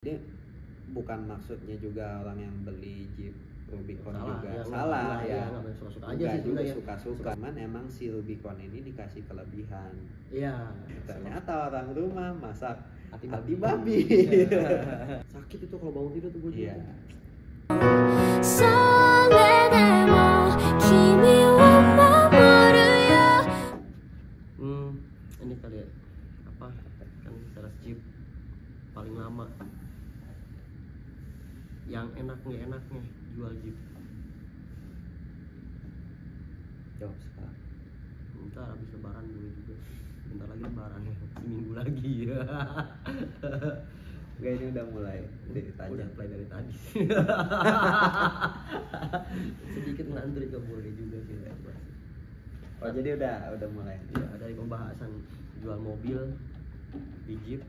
Jadi bukan maksudnya juga orang yang beli Jeep Rubicon salah, juga ya, salah ya. Suka-suka aja sih juga ya. Suka-suka. Cuman emang si Rubicon ini dikasih kelebihan. Iya. Ternyata orang rumah masak hati babi. Sakit itu kalau bangun tidur tuh gue. Iya. Ini kali ya apa kan teras Jeep paling lama, yang enaknya jual Jeep. Jauh sekarang. Ntar habis lebaran gue juga. Bentar lagi lebaran ya, seminggu lagi ya. Enggak, ini udah mulai dari tadi. Udah mulai dari tadi. Sedikit ngantri ke boleh juga sih. Oh jadi udah mulai. Ya dari pembahasan jual mobil di Jeep.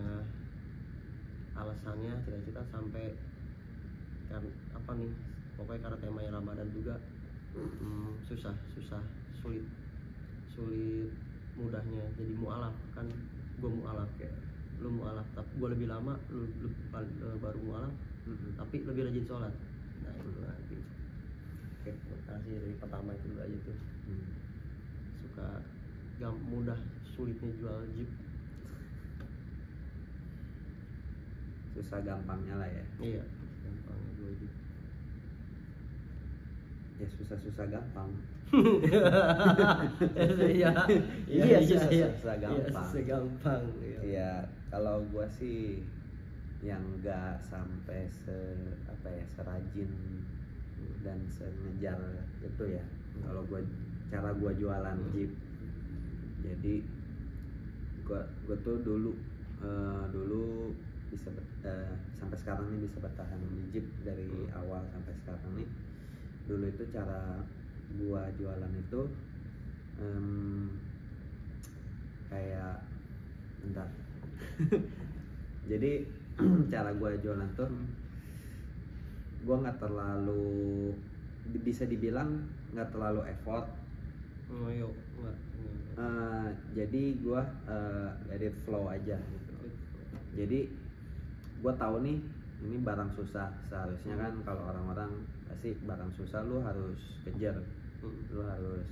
Nah, alasannya cita-cita sampai kan apa nih? Pokoknya karena temanya Ramadan juga. Susah, sulit mudahnya jadi mualaf kan. Gue mualaf kayak lu mualaf, tapi gue lebih lama, lu baru mualaf, tapi lebih rajin sholat. Nah itu nanti. Oke, kasih dari pertama itu dulu aja tuh. Suka mudah sulitnya jual Jeep. Susah gampangnya lah ya. Iya, gampangnya jual Jeep. Ya susah gampang. Iya, susah gampang. Susah gampang. Iya, kalau gua sih yang nggak sampai serajin dan sengejar itu ya. Kalau cara gua jualan Jeep. Jadi gua tuh dulu bisa sampai sekarang nih bisa bertahan di Jeep dari awal sampai sekarang nih. Dulu itu cara gua jualan itu kayak bentar. Jadi cara gua jualan tuh gua nggak terlalu, bisa dibilang nggak terlalu effort. Jadi gua let it flow aja gitu. Jadi gua tahu nih ini barang susah. Seharusnya kan kalau orang-orang pasti barang susah lu harus kejar. Lu harus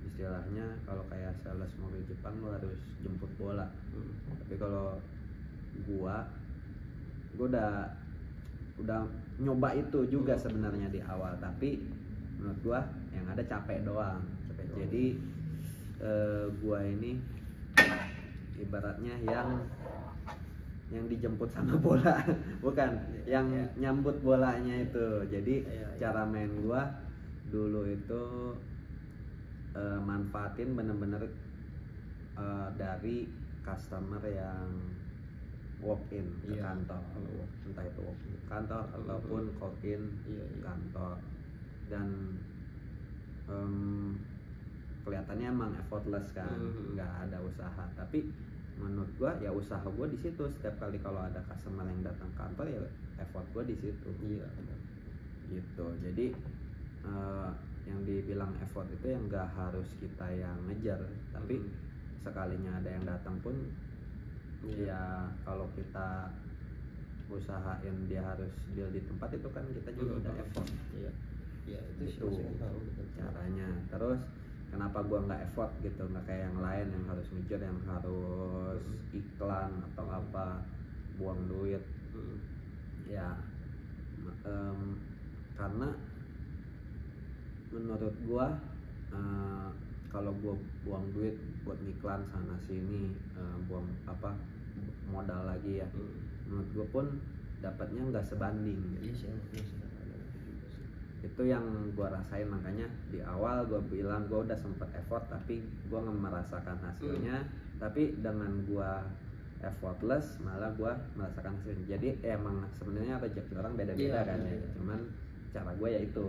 istilahnya kalau kayak sales mobil Jepang lu harus jemput bola. Tapi kalau gua udah nyoba itu juga sebenarnya di awal, tapi menurut gua yang ada capek doang. Jadi gua ini ibaratnya yang dijemput sama bola, bukan yang nyambut bolanya itu. Jadi cara main gua dulu itu manfaatin bener-bener dari customer yang walk in ke kantor, entah itu walk in kantor ataupun call in kantor, dan kelihatannya emang effortless kan, nggak ada usaha. Tapi menurut gua ya usaha gua di situ. Setiap kali kalau ada customer yang datang kantor ya effort gua di situ. Gitu. Jadi yang dibilang effort itu yang nggak harus kita yang ngejar, tapi sekalinya ada yang datang pun ya kalau kita usahain dia harus deal di tempat itu kan kita juga udah effort. Itu caranya. Terus kenapa gua nggak effort gitu, nggak kayak yang lain yang harus ngejar, yang harus iklan atau apa, buang duit. Ya karena menurut gua kalau gua buang duit buat iklan sana sini, buang modal lagi ya, menurut gua pun dapatnya nggak sebanding gitu. Itu yang gua rasain. Makanya di awal gua bilang gua udah sempet effort tapi gua nggak merasakan hasilnya. Tapi dengan gua effortless malah gua merasakan hasilnya. Jadi emang sebenarnya rezeki orang beda-beda kan ya. Cuman cara gue ya itu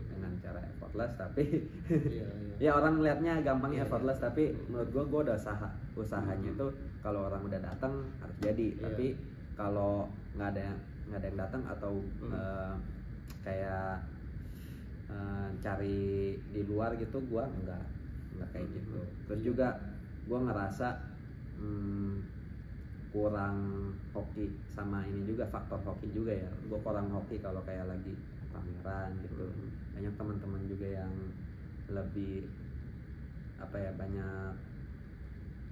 dengan cara effortless, tapi ya orang melihatnya gampangnya effortless, tapi menurut gue udah usahanya itu kalau orang udah datang harus jadi. Tapi kalau nggak ada yang datang atau kayak cari di luar gitu, gue nggak kayak gitu. Terus juga gue ngerasa kurang hoki sama ini juga, faktor hoki juga ya. Gue kurang hoki kalau kayak lagi pameran gitu. Banyak teman-teman juga yang lebih apa ya, banyak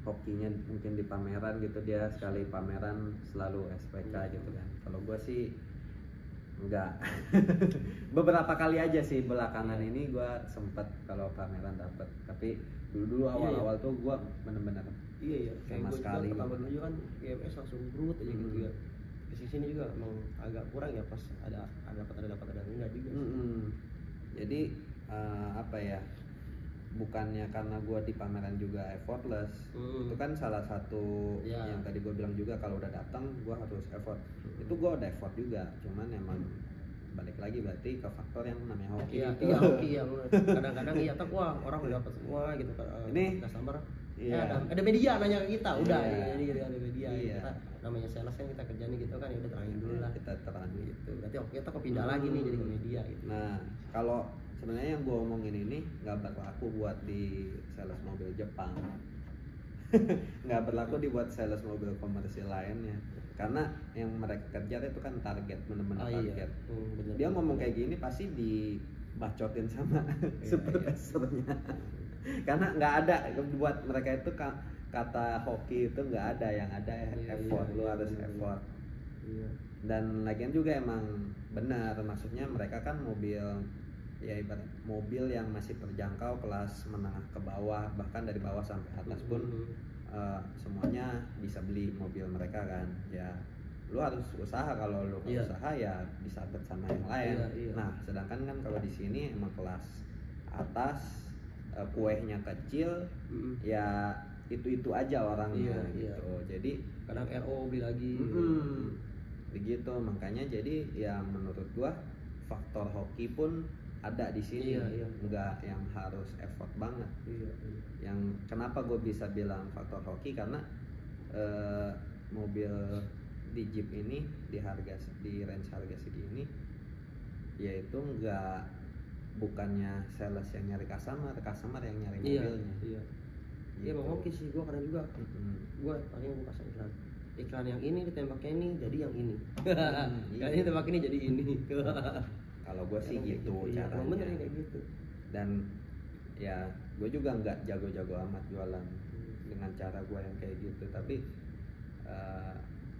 hokinya mungkin di pameran gitu, dia sekali pameran selalu SPK gitu kan. Kalau gue sih enggak. Beberapa kali aja sih belakangan ini gue sempet kalau pameran dapet, tapi dulu awal-awal tuh gue bener-bener sama sekali pertama dulu kan GMS langsung brut aja gitu ya. Di sini juga emang agak kurang ya, pas ada dapat enggak juga sih. Jadi apa ya, bukannya karena gue di pameran juga effortless. Itu kan salah satu yang tadi gue bilang juga, kalau udah datang gue harus effort. Itu gue udah effort juga, cuman emang balik lagi berarti ke faktor yang namanya hoki. Iya hoki ya. Kadang-kadang iya tak, wah orang udah dapat semua gitu kan. Ini customer ada media nanya ke kita, udah jadi ada media. Iya. Kita namanya sales kan kita kerjanya gitu kan, ya udah terangin dulu lah. Kita terangin gitu. Berarti oke, kita kok pindah lagi nih jadi ke media gitu. Nah, kalau sebenarnya yang gue omongin ini nggak berlaku buat di sales mobil Jepang. Nggak berlaku dibuat sales mobil komersil lainnya, karena yang mereka kejar itu kan target, bener-bener target. Bener. Dia ngomong kayak gini pasti dibacotin sama supervisornya. Karena nggak ada buat mereka itu kata hoki itu nggak ada, yang ada effort. Lu harus effort. Dan lagian juga emang benar, maksudnya mereka kan mobil ya ibarat mobil yang masih terjangkau kelas menengah ke bawah, bahkan dari bawah sampai atas pun semuanya bisa beli mobil mereka kan. Ya lu harus usaha, kalau lu usaha ya bisa bersama yang lain. Nah sedangkan kan kalau di sini emang kelas atas, kuehnya kecil, ya itu aja orangnya gitu. Jadi kadang RO beli lagi begitu. Makanya jadi ya menurut gua faktor hoki pun ada di sini, enggak yang harus effort banget. Yang kenapa gue bisa bilang faktor hoki, karena mobil di Jeep ini di range harga segini, yaitu bukannya sales yang nyari customer yang nyari mobilnya. Iya emang hoki sih. Gue kadang juga gue paling gue pasang iklan yang ini ditembaknya ini jadi yang ini. Kali ini tembak ini jadi ini. Kalau gue sih gitu caranya. Bener kayak gitu. Dan ya gue juga nggak jago-jago amat jualan dengan cara gue yang kayak gitu, tapi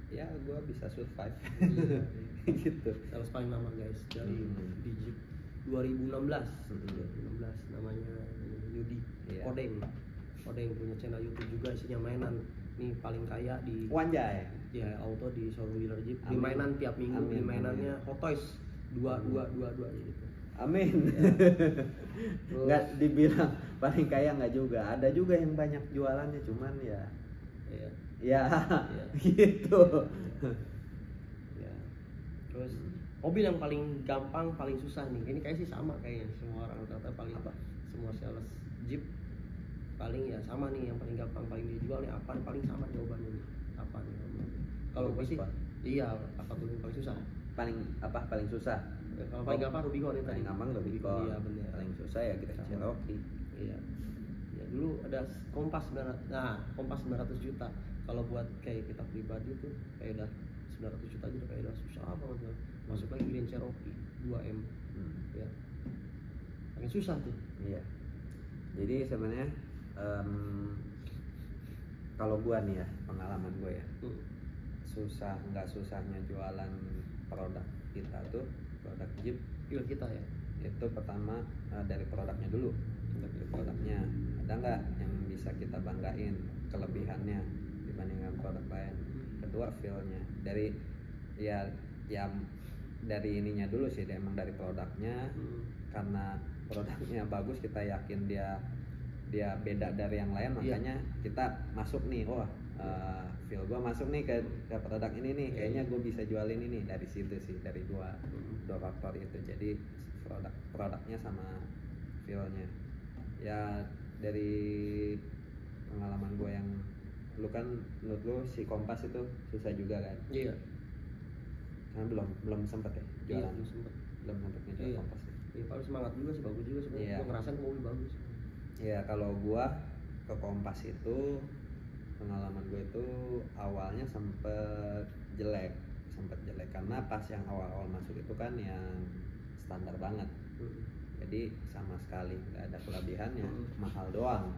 ya gue bisa survive. Gitu. Sales paling lama guys dari di Jeep 2016 namanya Yudi. Kodeng punya channel YouTube juga, isinya mainan. Nih paling kaya di Wanjay. Ya auto di showroom dealer Jeep. Di mainan tiap minggu, di mainannya Hot Toys dua gitu. Amin. Nggak dibilang paling kaya nggak juga, ada juga yang banyak jualannya, cuman ya gitu. Ya. Terus mobil yang paling gampang, paling susah nih, ini kayak sih sama kayaknya semua orang rata-rata paling semua sales Jeep paling ya sama nih, yang paling gampang paling dijual nih apa, paling sama jawabannya nih apa nih. Kalau gue sih apa tuh yang paling susah? Paling susah. Kalau paling gampang Rubicon itu paling gampang Rubicon. Iya benar. Paling susah ya kita Cherokee. Iya. Ya dulu ada Kompas 900. Nah, Kompas 900 juta. Kalau buat kayak kita pribadi tuh kayak udah 900 juta gitu, kayak udah susah banget. Masuk lagi Grand Cherokee 2M. Ya. Paling susah tuh. Iya. Jadi sebenarnya kalau gua nih ya, pengalaman gua ya. Susah nggak susahnya jualan produk kita tuh, produk Jeep kita ya, itu pertama dari produknya dulu. Dari produknya ada nggak yang bisa kita banggain kelebihannya dibandingkan produk lain. Kedua feelnya dari dari ininya dulu sih, emang dari produknya. Karena produknya bagus, kita yakin dia beda dari yang lain, makanya kita masuk nih. Feel gue masuk nih ke produk ini nih, kayaknya gue bisa jualin ini. Dari situ sih, dari dua faktor itu. Jadi produknya sama feelnya. Ya dari pengalaman gue yang menurut lu si Kompas itu susah juga kan? Iya. Karena belum sempet ya jualan. Belum sempet ngejual Kompas. Iya, paling semangat juga sih, bagus juga sebenarnya. Gue ngerasain mobil bagus. Ya kalau gua ke Kompas itu pengalaman gue itu awalnya sempet jelek karena pas yang awal-awal masuk itu kan yang standar banget. Jadi sama sekali nggak ada kelebihannya, mahal doang.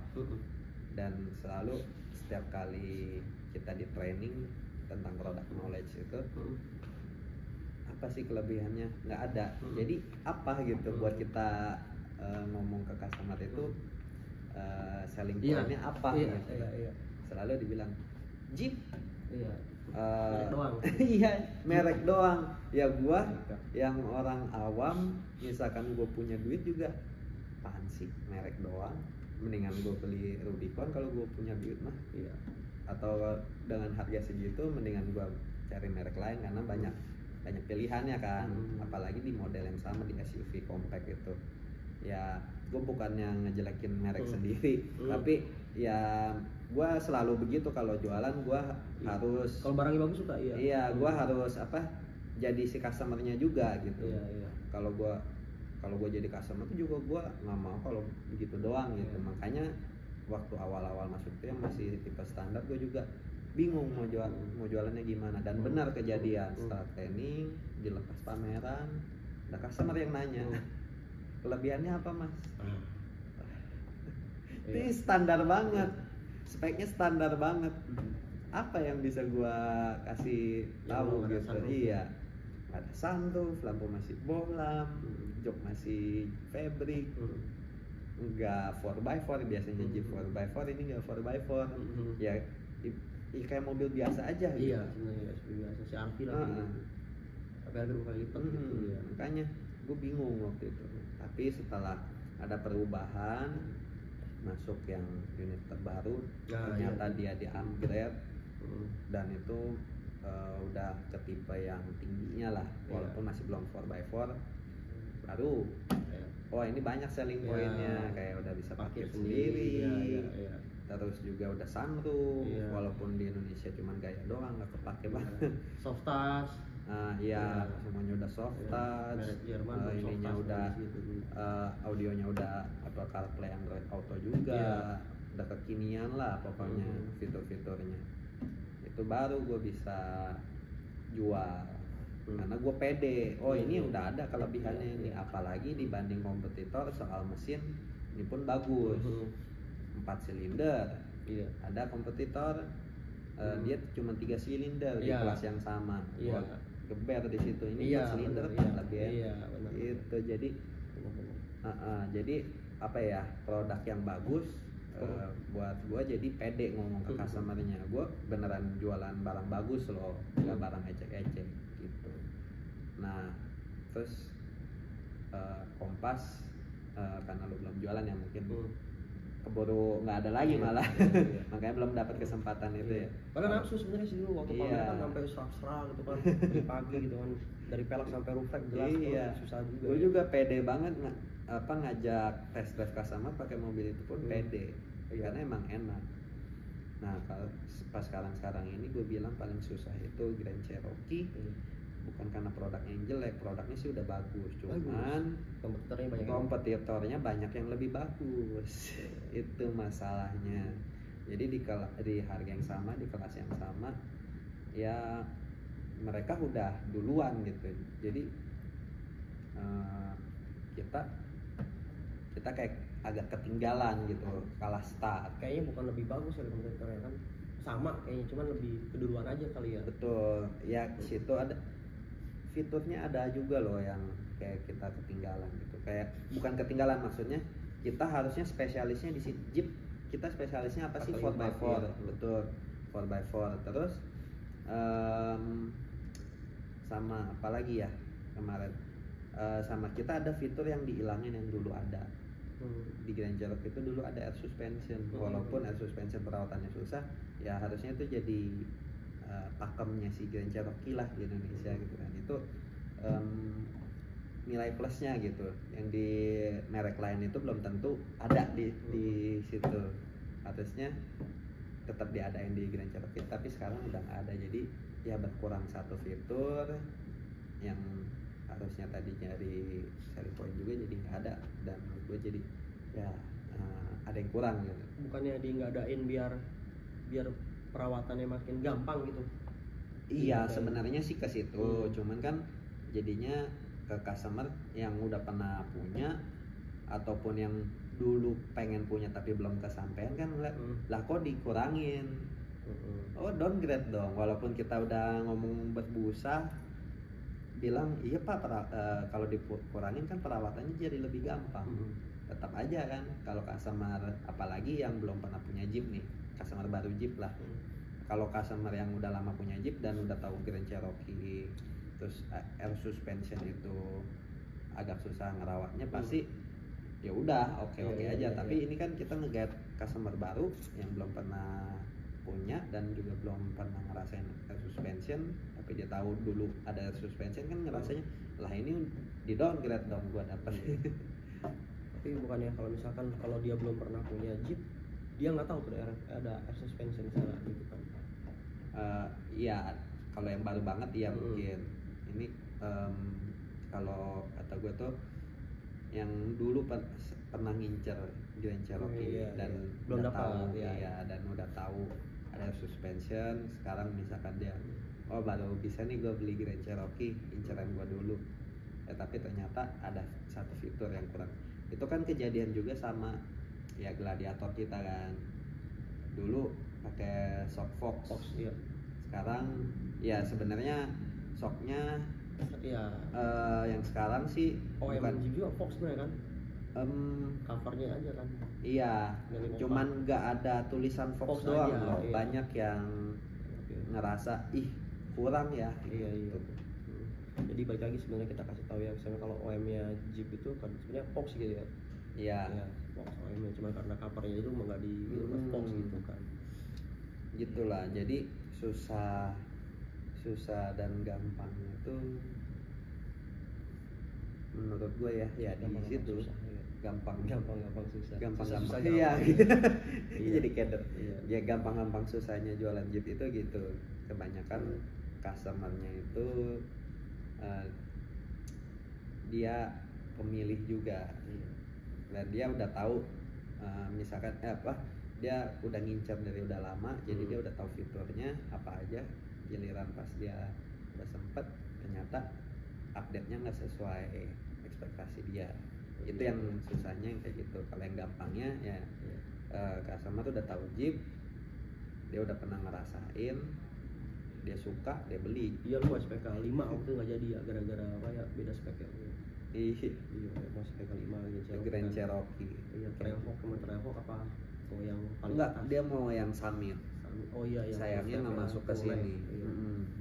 Dan selalu setiap kali kita di training tentang product knowledge itu apa sih kelebihannya? Nggak ada. Jadi apa gitu buat kita ngomong ke customer itu selling point-nya apa gitu. Selalu dibilang Jeep. Merek doang. Iya, merek doang. Ya gua yang orang awam, misalkan gua punya duit juga, apaan sih merek doang? Mendingan gua beli Rubicon kalau gua punya duit mah. Iya. Atau dengan harga segitu, mendingan gua cari merek lain karena banyak pilihannya kan. Apalagi di model yang sama di SUV compact itu. Ya, gua bukannya ngejelekin merek sendiri, tapi ya gua selalu begitu kalau jualan gua harus kalau barangnya bagus suka gua harus jadi si customernya juga gitu. Kalau gua jadi customer tuh juga gua nggak mau kalau begitu doang gitu. Makanya waktu awal-awal masuk itu yang masih tipe standar gua juga bingung mau jualannya gimana, dan benar kejadian setelah training dilepas pameran ada customer yang nanya kelebihannya apa mas? Ini standar banget, speknya standar banget. Apa yang bisa gua kasih tahu gitu? Iya, ada sunroof, lampu masih bohlam, jok masih fabric, enggak 4x4. Biasanya Jeep 4x4, ini enggak 4x4. Ya kayak mobil biasa aja gitu. Iya, sebenarnya biasa si RV lah gitu. Tapi ada bukan lipat gitu ya. Makanya gue bingung waktu itu. Tapi setelah ada perubahan, masuk yang unit terbaru, ternyata dia di-upgrade dan itu udah ke tipe yang tingginya lah, walaupun masih belum 4x4 baru. Oh ini banyak selling point-nya, kayak udah bisa parkir sendiri, terus juga udah sunroof, walaupun di Indonesia cuman gaya doang, nggak kepake banget. Soft touch. Semuanya udah soft touch, ininya udah audionya udah Apple CarPlay, Android Auto juga, udah kekinian lah pokoknya fitur-fiturnya. Itu baru gue bisa jual karena gue pede. Oh ini udah ada kelebihannya ini, apalagi dibanding kompetitor soal mesin ini pun bagus. 4 silinder. Ada kompetitor dia cuma 3 silinder di kelas yang sama. Geber di situ, ini 4 silinder lebih itu. Jadi apa ya, produk yang bagus buat gua jadi pede ngomong ke customernya. Gua beneran jualan barang bagus loh, nggak barang ecek-ecek gitu. Nah terus Kompas karena lu belum jualan ya mungkin keburu nggak ada lagi malah. Makanya belum dapat kesempatan itu ya. Padahal nafsu sebenarnya sih dulu waktu pameran kan sampai serang gitu kan, dari pagi gitu kan, dari pelak sampai ruflek jelas. Susah juga. Gue juga pede banget ngajak test drive customer pakai mobil itu pun pede, karena emang enak. Nah kalau pas sekarang ini gue bilang paling susah itu Grand Cherokee. Bukan karena produknya yang jelek, produknya sih udah bagus, cuman kompetitornya banyak yang lebih bagus. Itu masalahnya. Jadi di harga yang sama, di kelas yang sama, ya mereka udah duluan gitu. Jadi kita kayak agak ketinggalan gitu, kalah start. Kayaknya bukan lebih bagus ya kompetitornya kan, sama kayaknya, cuman lebih keduluan aja kali ya. Betul, ya situ ada fiturnya, ada juga loh yang kayak kita ketinggalan gitu. Kayak bukan ketinggalan, maksudnya kita harusnya spesialisnya di Jeep, kita spesialisnya apa sih? 4x4. Betul, 4x4. Terus sama apa lagi ya kemarin, sama kita ada fitur yang dihilangin yang dulu ada. Di Grand Cherokee itu dulu ada air suspension, walaupun air suspension perawatannya susah, ya harusnya itu jadi pakemnya si Grand Cherokee lah di Indonesia gitu kan. Itu nilai plusnya gitu, yang di merek lain itu belum tentu ada di situ. Harusnya tetap diadain di Grand Cherokee, tapi sekarang udah nggak ada. Jadi ya berkurang satu fitur yang harusnya tadi nyari selling point juga jadi nggak ada, dan gue jadi ya ada yang kurang gitu. Bukannya di nggak adain biar perawatannya makin gampang gitu. Iya, sebenarnya sih ke situ. Cuman kan jadinya ke customer yang udah pernah punya ataupun yang dulu pengen punya tapi belum kesampaian kan lah kok dikurangin. Oh, downgrade dong, walaupun kita udah ngomong berbusa bilang iya Pak, kalau dikurangin kan perawatannya jadi lebih gampang. Tetap aja kan kalau customer, apalagi yang belum pernah punya Jeep nih, customer baru Jeep lah. Kalau customer yang udah lama punya Jeep dan udah tahu Grand Cherokee, terus air suspension itu agak susah ngerawatnya, pasti ya udah oke aja. Tapi ini kan kita nge-guide customer baru yang belum pernah punya dan juga belum pernah ngerasain air suspension, tapi dia tahu dulu ada air suspension kan ngerasanya lah ini di downgrade dong gua dapet. Tapi bukannya kalau misalkan kalau dia belum pernah punya Jeep, dia nggak tahu tuh ada air suspension sana gitu kan. Iya, kalau yang baru banget ya mungkin. Ini kalau kata gue tuh yang dulu pernah ngincer Grand Cherokee dan belum udah tahu dapat dan udah tahu ada suspension, sekarang misalkan dia oh baru bisa nih gue beli Grand Cherokee, inceran gue dulu. Tapi ternyata ada satu fitur yang kurang. Itu kan kejadian juga sama ya Gladiator kita kan. Dulu pakai shock Fox. Iya. Sekarang ya sebenarnya shocknya yang sekarang sih bukan Jeep juga Fox sebenarnya kan. Covernya aja kan. Iya. Cuman nggak ada tulisan Fox doang aja, loh. Iya. Banyak yang ngerasa ih kurang ya. Iya. Jadi balik lagi sebenarnya kita kasih tahu ya, misalnya kalau OM-nya Jeep itu kan sebenarnya Fox gitu ya. Iya. Fox OM-nya cuma karena covernya itu nggak di Fox gitu kan. Gitulah. Jadi susah dan gampang itu menurut gue ya di situ. Gampang susah iya. Jadi keder. Ya gampang susahnya jualan Jeep itu gitu. Kebanyakan customernya itu dia pemilih juga, dan dia udah tahu misalkan dia udah ngincer dari udah lama, jadi dia udah tahu fiturnya apa aja. Giliran pas dia udah sempet ternyata update-nya nggak sesuai ekspektasi dia. Itu yang susahnya yang kayak gitu. Kalau yang gampangnya ya customer tuh udah tahu Jeep, dia udah pernah ngerasain, dia suka, dia beli. Iya, lu SPK 5 waktu nggak jadi ya gara-gara apa ya, beda spek ya. Iya, mau SPK 5 gitu. Grand Cherokee. Iya, Trailhawk apa? Oh yang paling enggak, dia mau yang Summit. Oh iya, yang sayangnya nggak masuk ke sini.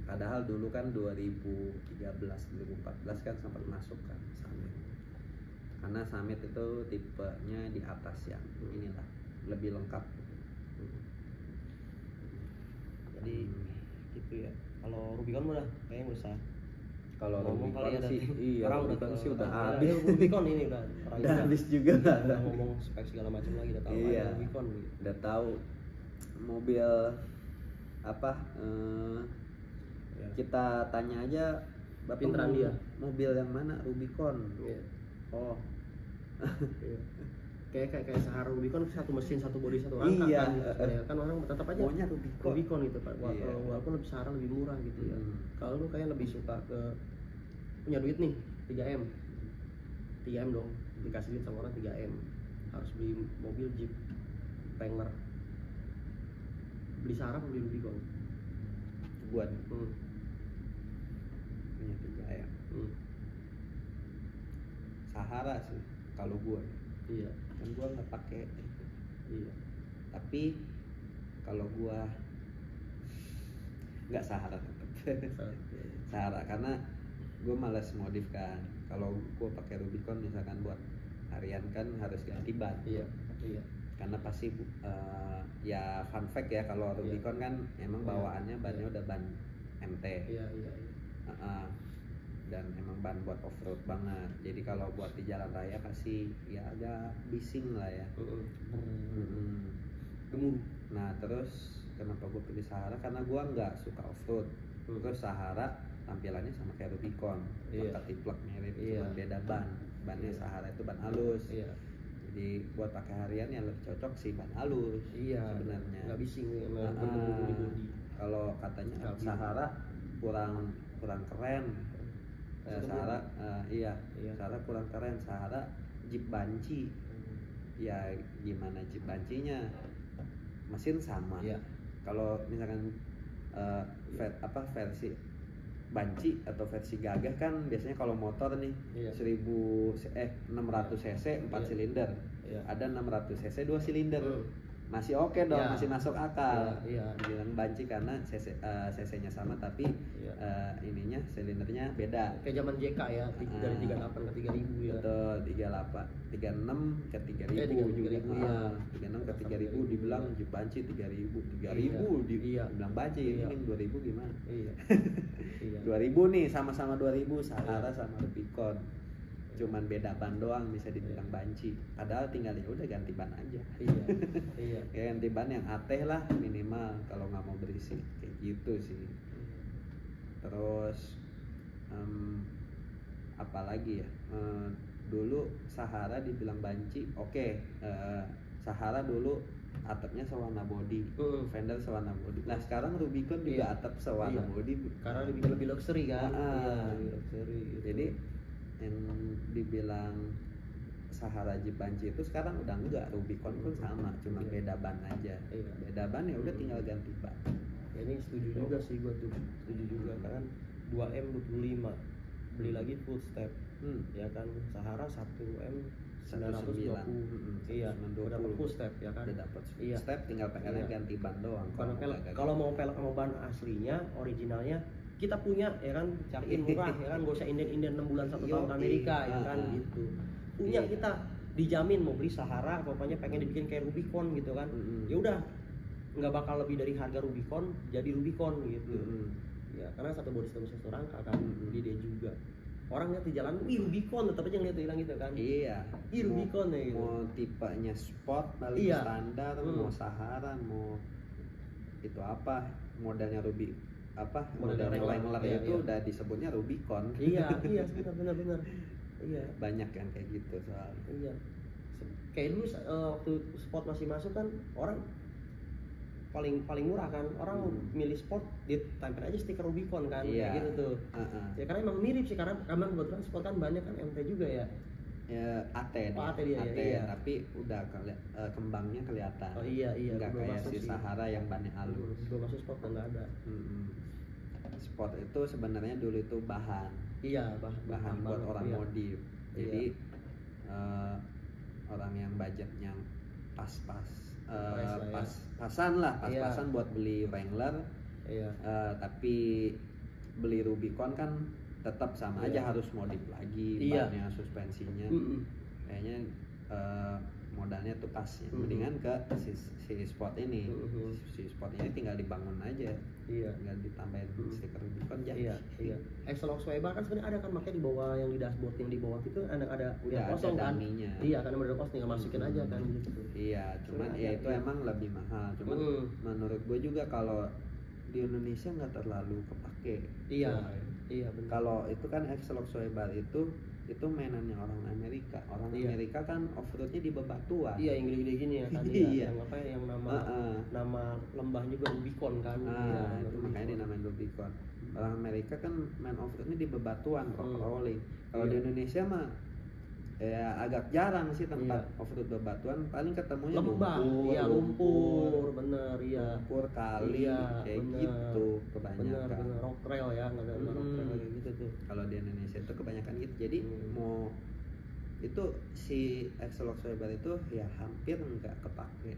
Padahal dulu kan 2013, 2014 kan sempat masuk kan Summit. Karena Summit itu tipenya di atas yang inilah lebih lengkap. Jadi gitu ya. Kalau Rubicon udah kayaknya usah. Kalau Rubicon sih iya, Rubicon sih udah habis. Rubicon ini udah habis juga. Udah ngomong spek segala macam lagi, udah tahu Rubicon gitu. Udah tahu mobil apa kita tanya aja Bapak pinteran dia mobil yang mana? Rubicon. Oh. kayak Sahara Rubicon satu mesin, satu bodi, satu angka kan orang tetap aja maunya Rubicon gitu Pak. Walaupun lebih Sahara lebih murah gitu ya. Kalau lu kayak lebih suka ke punya duit nih 3M dong, dikasih duit sama orang 3M, harus beli mobil Jeep Wrangler, beli Sahara atau beli Rubicon? Buat punya 3M Sahara sih kalau gue. Iya, kan gue nggak pakai. Iya, tapi kalau gue nggak Sahara tetap. Sahara karena gue malas modif kan. Kalau gue pakai Rubicon misalkan buat harian kan harus ganti ban. Iya. Karena pasti ya fun fact ya, kalau Rubicon kan emang bawaannya bannya udah ban MT. Iya. Dan emang ban buat off road banget. Jadi kalau buat di jalan raya pasti ya agak bising lah ya. Gemuruh. Nah terus kenapa gue pilih Sahara? Karena gue nggak suka off road. Terus Sahara tampilannya sama kayak Rubicon, tiplek mirip, cuma beda ban. Bannya Sahara itu ban halus. Jadi buat pakai harian yang lebih cocok sih ban halus. Iya. Sebenarnya. Nggak bising bodi. Kalau katanya Sahara kurang keren. Sahara Sahara kurang keren. Sahara Jeep banci. Ya gimana Jeep bancinya? Mesin sama. Iya. Kalau misalkan versi banci atau versi gagah kan biasanya kalau motor nih 600 cc 4 silinder. Iya. Ada 600 cc 2 silinder. Masih oke dong, masih masuk akal. Bilang banci karena cc-nya sama tapi ininya silindernya beda. Kayak zaman JK ya, dari 38 ke 3000 ya. Betul, 36 ke 3000 juga. 36 ke 3000 dibilang banci 3000 dibilang banci, ini 2000 gimana? Iya. 2000 nih, sama-sama 2000 Sahara sama Rubicon. Cuman beda ban doang bisa dibilang banci. Padahal tinggal ya udah ganti ban aja. Iya. Kayak ganti ban yang ateh lah minimal kalau nggak mau berisik kayak gitu sih. Terus apalagi ya? Dulu Sahara dibilang banci. Sahara dulu atapnya sewarna body, fender sewarna body. Nah sekarang Rubicon juga atap sewarna body. Karena lebih luxury kan. Lebih luxury. Jadi yang dibilang Sahara Jeep banci itu sekarang udah enggak. Rubicon pun sama, cuma beda ban aja. Beda ban ya udah tinggal ganti ban. Ya, ini setuju juga sih gua tuh. Setuju juga kan 2M 25 beli lagi full step. Ya kan Sahara 1M 920. Iya, udah dapat full step ya kan. Udah dapat step, tinggal pengen ganti ban doang. Kalau mau pelek sama ban aslinya, originalnya kita punya ya kan, cariin murah ya kan, gak usah inden 6 bulan 1 tahun Amerika ya kan gitu. Punya kita dijamin mau beli Sahara, pokoknya pengen dibikin kayak Rubicon gitu kan. Ya udah nggak bakal lebih dari harga Rubicon jadi Rubicon gitu. Ya karena satu body satu rangka kan, di dia juga. Orang lihat di jalan, Rubicon, tetap aja ngeliat hilang gitu kan. Iya. Rubicon ya gitu. Mau tipenya sport, paling standar, mau Sahara, mau itu apa, modelnya modelnya Wrangler itu udah disebutnya Rubicon. Iya, benar. Iya. Banyak yang kayak gitu soalnya. Iya. Kayak dulu waktu sport masih masuk kan, orang paling murah kan, orang milih sport ditempel aja stiker Rubicon kan, kayak gitu tuh. Ya karena emang mirip sih, karena kebetulan sport kan banyak kan MT juga ya. Ya AT dia, iya. Tapi udah kembangnya kelihatan. Oh iya. Nggak kayak si Sahara yang bannya halus. Belum masuk sport nggak ada. Sport itu sebenarnya dulu itu bahan. Iya, bahan buat orang modif. Jadi orang yang budgetnya pas-pasan buat beli Wrangler. Tapi beli Rubicon kan tetap sama aja, harus modif lagi bannya, suspensinya. Kayaknya modalnya tuh pas ya. Mendingan ke si sport ini. Si sport ini tinggal dibangun aja. Tinggal ditambahin stiker Rubicon jadi. Iya. Exhaust Weber kan sebenarnya ada kan, makanya di bawah yang di dashboard yang di bawah itu ada udah yang kosong kan. Iya, karena udah kosong tinggal masukin aja kan gitu. Iya, cuman ya itu emang lebih mahal. Cuman menurut gue juga kalau di Indonesia nggak terlalu kepake. Iya benar. Kalau itu kan Exhaust Weber itu mainannya orang Amerika. Amerika kan off-roadnya di bebatuan. Iya, yang gede-gede gini ya kan. Yang apa yang nama lembah juga Rubicon kan. Itu makanya dinamain Rubicon. Orang Amerika kan main off-roadnya di bebatuan, rock rolling. Kalau di Indonesia mah ya agak jarang sih tempat off-road bebatuan, paling ketemunya lumpur, bener ya. Lumpur kali kayak gitu kebanyakan. Bener, rock trail ya, nggak ada rock trail kayak gitu tuh. Kalau di Indonesia itu kebanyakan gitu. Jadi mau itu si Exhaust Weber itu ya hampir nggak kepake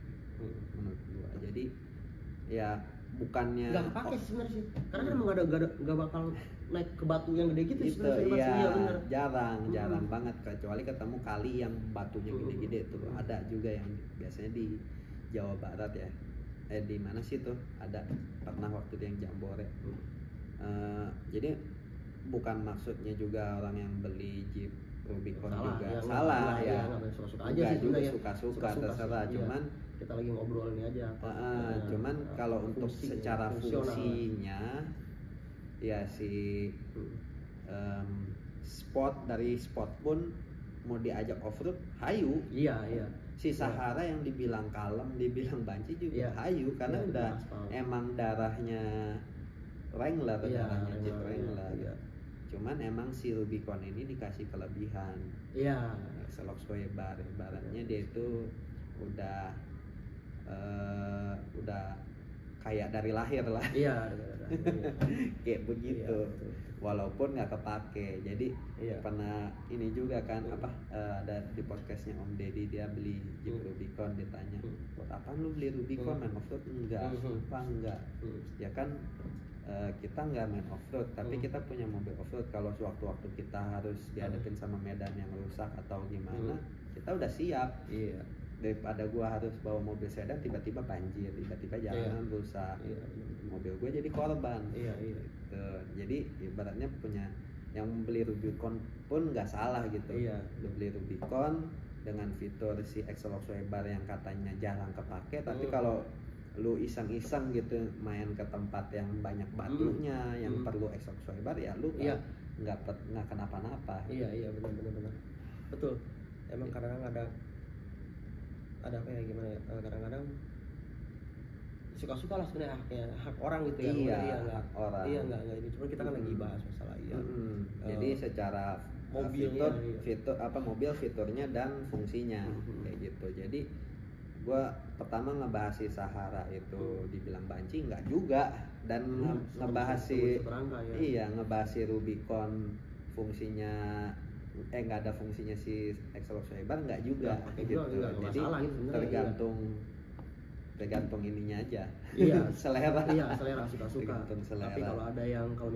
menurut gua. Jadi ya bukannya nggak kepake sebenarnya sih, karena kan emang nggak bakal naik ke batu yang gede gitu sebenarnya. Iya, jarang banget, kecuali ketemu kali yang batunya gede-gede tuh. Ada juga yang biasanya di Jawa Barat ya. Di mana sih tuh ada pernah waktu itu yang Jambore. Jadi bukan maksudnya juga orang yang beli Jeep Rubicon juga salah ya. Suka-suka aja sih, juga suka-suka terserah. Cuman kita lagi ngobrol ini aja. Cuman kalau untuk secara fungsinya ya si sport dari sport pun mau diajak off-road hayu. Iya. Si Sahara yang dibilang kalem, dibilang banci juga hayu karena udah emang darahnya Wrangler, darahnya Jeep Wrangler. Iya. Cuman emang si Rubicon ini dikasih kelebihan. Iya. Selok Swebar ibaratnya dia itu udah kayak dari lahir lah. Iya. Kayak begitu. Walaupun nggak kepake. Jadi pernah ini juga kan ada di podcastnya Om Deddy, dia beli Jeep Rubicon, ditanya buat apa lu beli Rubicon, main off-road? Enggak. Ya kan kita nggak main off-road, tapi kita punya mobil off-road. Kalau sewaktu-waktu kita harus dihadapin sama medan yang rusak atau gimana, kita udah siap. Iya. Daripada gua harus bawa mobil sedan tiba-tiba banjir, tiba-tiba jalanan rusak, mobil gua jadi korban. Iya. Jadi ibaratnya punya yang beli Rubicon pun nggak salah gitu. Lu beli Rubicon dengan fitur si exhaust sweeper yang katanya jarang kepake, tapi kalau lu iseng-iseng gitu main ke tempat yang banyak batunya, yang perlu exhaust sweeper, ya lu nggak kenapa-napa. Iya benar. Betul. Emang kadang-kadang ada apa ya, gimana ya, kadang-kadang suka-suka lah sebenarnya hak orang gitu ya. Hak orang. Iya nggak ini, cuma kita kan lagi bahas masalah jadi secara mobilnya, fitur mobil fiturnya dan fungsinya kayak gitu. Jadi gua pertama ngebahas si Sahara itu dibilang banci enggak juga, dan ngebahas si ngebahas si Rubicon fungsinya nggak ada fungsinya si exhaust sweeper enggak juga gitu. Jadi tergantung ininya aja. Selera. Selera suka-suka. Tapi kalau ada yang kalau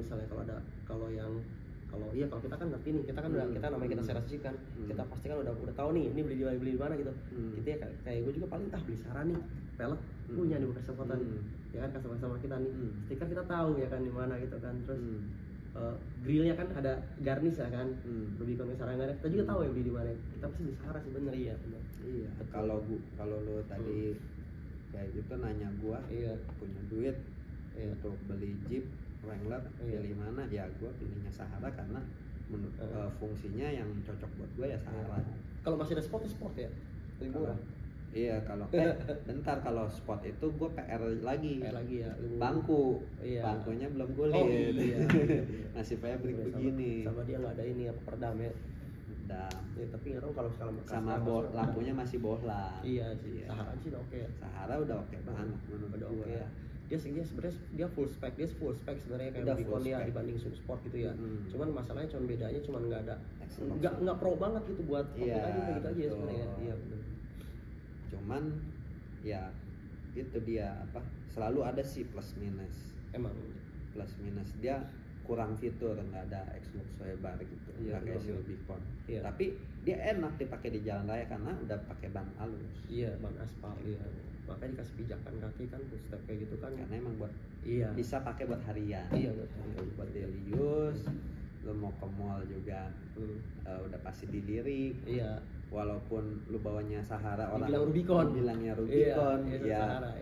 kita kan ngerti nih, kita kan kita namanya kita serasi kan, kita pasti kan udah tahu nih ini beli di mana gitu. Kita ya kayak gue juga paling beli Sahara nih, pelek punya di bekas kota nih, ya kan customer kita nih, stiker kita tahu ya kan di mana gitu kan. Terus grillnya kan ada garnish ya kan, Rubicon Sahara nggak ada, kita juga tahu ya beli di mana. Kita pasti beli Sahara sebenarnya. Iya. Kalau lo tadi kayak gitu nanya gua, punya duit untuk beli Jeep Wrangler, pilih mana? Ya gua pilihnya Sahara karena fungsinya yang cocok buat gua ya Sahara. Kalau masih ada sport ya lebih murah. Iya, kalau bentar, kalau sport itu gua PR lagi ya. Bangkunya belum kulit. Masih pabrik begini. Sama dia nggak ada ini peredam ya. Ya, tapi nggak tahu kalau sama lampunya masih bohlam. Iya sih. Sahara sih udah oke. Sahara udah oke banget menurut gua. Ya. Dia sebenarnya dia full spec sebenarnya kayak Rubicon ya dibanding Sport gitu ya. Cuman masalahnya bedanya nggak ada nggak pro banget gitu buat aja gitu aja sebenarnya. Iya benar. Cuman ya itu dia selalu ada sih plus minus. Emang plus minus dia kurang fitur, nggak ada exhaust sweeper gitu, nggak kayak si Rubicon. Tapi dia enak dipakai di jalan raya karena udah pakai ban halus. Ban aspal. Makanya dikasih pijakan kaki kan, footstep kayak gitu kan. Karena emang buat bisa pakai buat harian. Buat daily use. Lu mau ke mall juga udah pasti dilirik. Walaupun lu bawanya Sahara, orang bilangnya Rubicon. Sahara,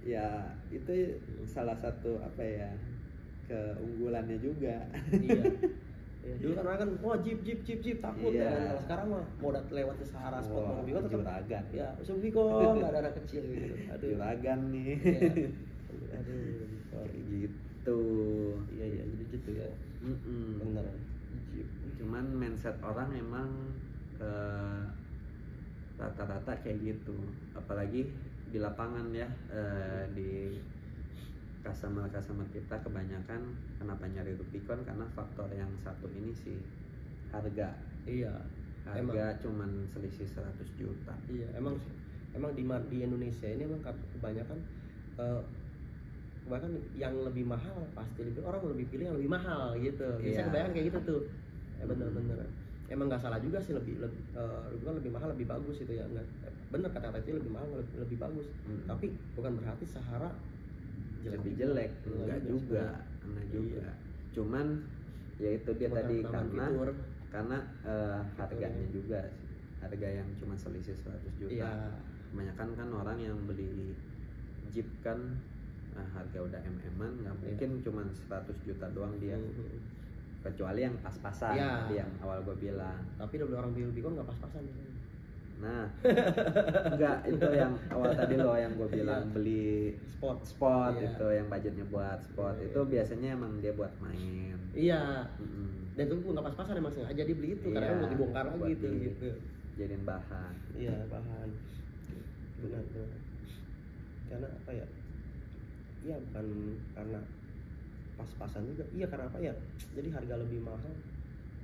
ya itu salah satu keunggulannya juga. Dulu kan orang kan Jeep takut kan. Sekarang mah mau lewat ke Sahara Sport mau Rubicon tetap juragan. Ya, Rubicon enggak ada anak kecil gitu. Juragan nih. Kayak gitu. Iya jadi gitu ya. Bener. Jeep. Cuman mindset orang emang rata-rata kayak gitu. Apalagi di lapangan ya, di customer kita kebanyakan kenapa nyari Rubicon karena faktor yang satu ini sih, harga. Harga cuman selisih 100 juta. Emang di Indonesia ini emang kebanyakan bahkan yang lebih mahal pasti orang lebih pilih yang lebih mahal gitu. Biasanya kebanyakan kayak gitu tuh. Bener. Emang nggak salah juga sih, lebih mahal lebih bagus itu ya. Bener kata-kata itu lebih mahal lebih bagus. Tapi bukan berarti Sahara lebih jelek, enggak juga. Cuman ya itu dia tadi karena harganya juga, harga yang cuma selisih 100 juta. Kebanyakan kan orang yang beli Jeep kan harga udah MM-an, nggak mungkin cuma 100 juta doang dia. kecuali yang pas-pasan ya. tadi yang awal gue bilang. Tapi udah orang bikon nggak pas-pasan. Nah, enggak, itu yang awal tadi loh yang gue bilang beli spot iya. itu yang budgetnya buat spot itu biasanya emang dia buat main. Iya. Dan itu nggak pas-pasan, emang sengaja dibeli itu karena mau dibongkar lagi gitu. Jadiin bahan. Iya, bahan. Benar. Karena apa ya? Iya, bukan karena pas-pasan juga. Iya, karena apa ya? Jadi harga lebih mahal.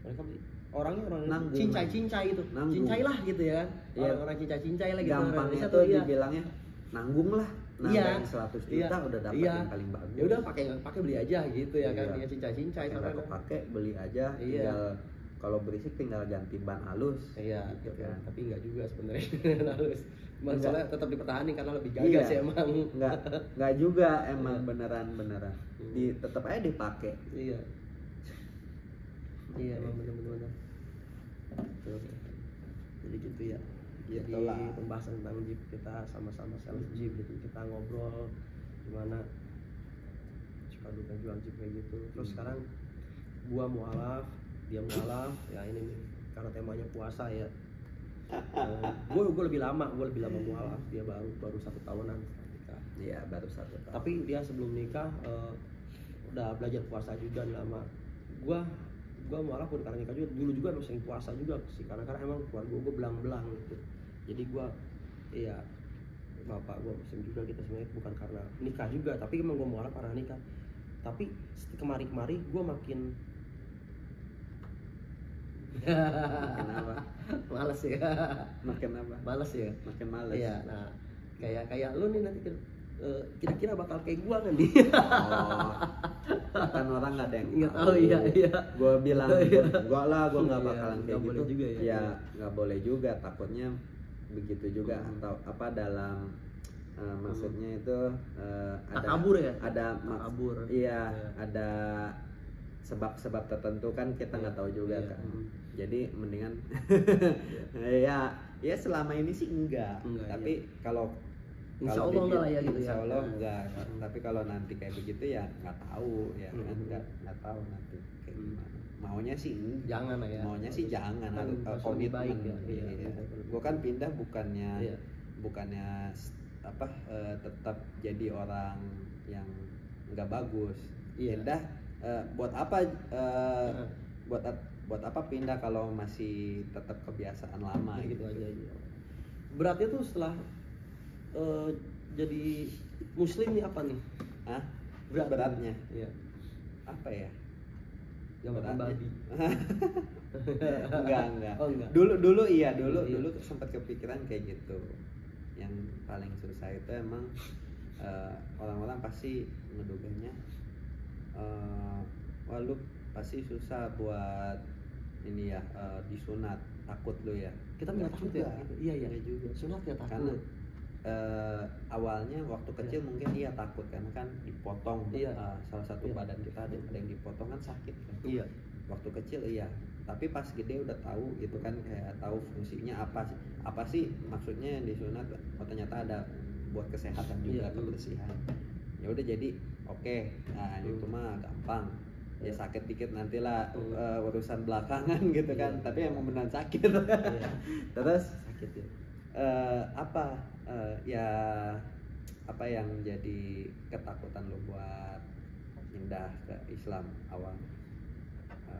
Mereka beli orangnya orang cincai itu, cincailah gitu ya kan, orang cincai lah gitu. Gampang itu dibilangnya nanggung lah, nambahin 100 juta udah dapat yang paling bagus. Ya udah pakai beli aja gitu ya kan, dia cincai kalau kepake beli aja, tinggal kalau berisik tinggal ganti ban halus. Iya gitu kan. Tapi enggak juga sebenarnya halus. Masalah tetap dipertahankan karena lebih gagah sih emang. Enggak juga emang beneran. Tetap aja dipakai. Iya, emang benar-benar. Jadi gitu ya. Jadi pembahasan tentang Jeep, kita sama-sama sales Jeep gitu. Kita ngobrol gimana suka duka jual Jeep kayak gitu. Terus sekarang gua mualaf, dia mualaf. Ya ini nih karena temanya puasa ya. Gua lebih lama mualaf, dia baru 1 tahunan nikah. Iya, baru 1 tahun. Tapi dia sebelum nikah udah belajar puasa juga lama. Gua malah pun karena nikah juga dulu juga emang sering puasa juga sih, karena emang keluarga gue belang-belang gitu. Jadi gue bapak gue muslim juga gitu sebenarnya, bukan karena nikah juga, tapi emang gue mualaf karena nikah. Tapi kemari gue makin apa? Males ya. Makin apa? Males ya. Makin males. Iya, nah kayak lu nih nanti kira-kira bakal kayak gua kan nih. Kan orang nggak ada yang nggak tahu. Iya. Gue bilang gua nggak bakalan kayak gitu. Juga, ya nggak boleh juga, takutnya begitu juga atau apa dalam maksudnya itu ada kabur ya. Ada kabur. Iya, ada sebab tertentu kan kita nggak tahu juga kan. Jadi mendingan ya selama ini sih enggak. Tapi kalau Insya Allah enggak lah ya gitu ya. Insya Allah enggak. Tapi kalau nanti kayak begitu ya nggak tahu ya kan, nggak tahu nanti kayak gimana. Maunya sih jangan lah ya. Maunya sih jangan, harus komitmen. Baik ya. Gue kan pindah bukannya tetap jadi orang yang nggak bagus. Pindah buat apa? Buat apa pindah kalau masih tetap kebiasaan lama gitu aja. Beratnya tuh setelah jadi muslim nih apa nih? Beratnya? Iya. Apa ya? Yang babi. Enggak. Oh, enggak. Dulu sempat kepikiran kayak gitu. Yang paling susah itu emang orang-orang pasti ngeduganya wah lu pasti susah buat ini ya disunat, takut lu ya. Kita nggak takut ya? Iya juga. Sunatnya takut. Karena awalnya waktu kecil mungkin takut karena kan dipotong. Salah satu badan kita ada yang dipotong kan sakit kan. Iya. Waktu kecil tapi pas gede udah tahu gitu kan, kayak tahu fungsinya apa sih maksudnya yang disunat. Ternyata ada buat kesehatan juga, kebersihan. Ya udah jadi oke. Nah itu mah gampang. Ya sakit dikit nantilah urusan belakangan gitu kan. Tapi emang beneran sakit. Terus sakit ya. Apa yang jadi ketakutan lo buat pindah ke Islam awal?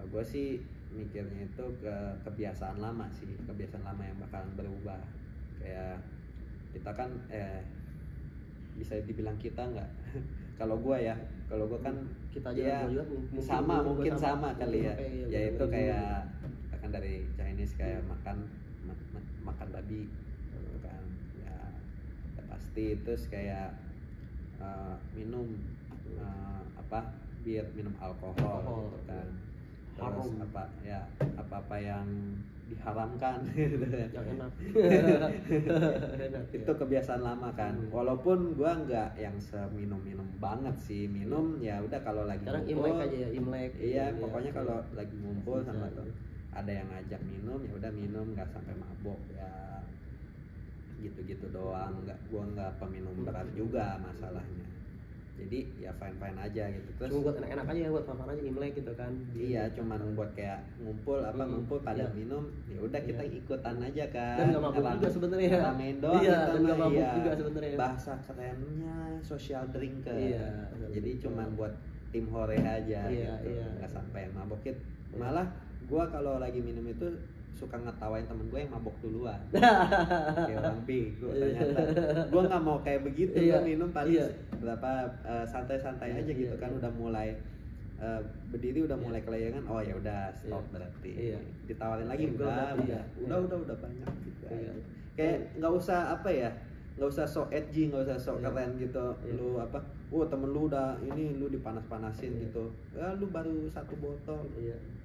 Gue sih mikirnya itu ke kebiasaan lama sih, kebiasaan lama yang bakalan berubah. Kayak kita kan bisa dibilang kita nggak kalau gue kan kita aja mungkin sama kali ya. Yaitu kayak kita kan dari Chinese kayak makan babi kan ya pasti. Terus kayak minum minum alkohol gitu kan. Terus apa yang diharamkan gitu yang enak. Itu kebiasaan lama kan. Walaupun gua nggak yang seminum banget sih, minum ya udah kalau lagi sekarang ngumpul Imlek aja ya, Imlek. Iya, pokoknya kalau lagi ngumpul sama tuh ada yang ngajak minum ya udah minum, nggak sampai mabok ya, gitu doang. Gua nggak peminum berat juga masalahnya. jadi ya fine aja gitu. Terus cuma buat enak-enak aja, buat fun aja Imlek gitu kan. Iya, cuman buat kayak ngumpul ngumpul pada minum, ya udah kita ikutan aja kan. Dan nggak mabuk juga sebenarnya. Ramein doang. Iya, dan nggak mabuk juga sebenarnya. Bahasa kerennya social drinker. Iya. Jadi cuman buat tim hore aja gitu. Nggak sampai mabok. Malah gua kalau lagi minum itu suka ngetawain temen gue yang mabok duluan. Kayak orang bego ternyata. Gue nggak mau kayak begitu. Gue minum paling berapa santai-santai aja gitu kan. Udah mulai berdiri, udah mulai kelayangan. Oh ya udah stop berarti. Ditawarin lagi udah banyak gitu. Kayak nggak usah apa ya, nggak usah sok edgy, nggak usah sok keren gitu. Lu apa? Temen lu udah ini, lu dipanas-panasin gitu. Ya lu baru 1 botol.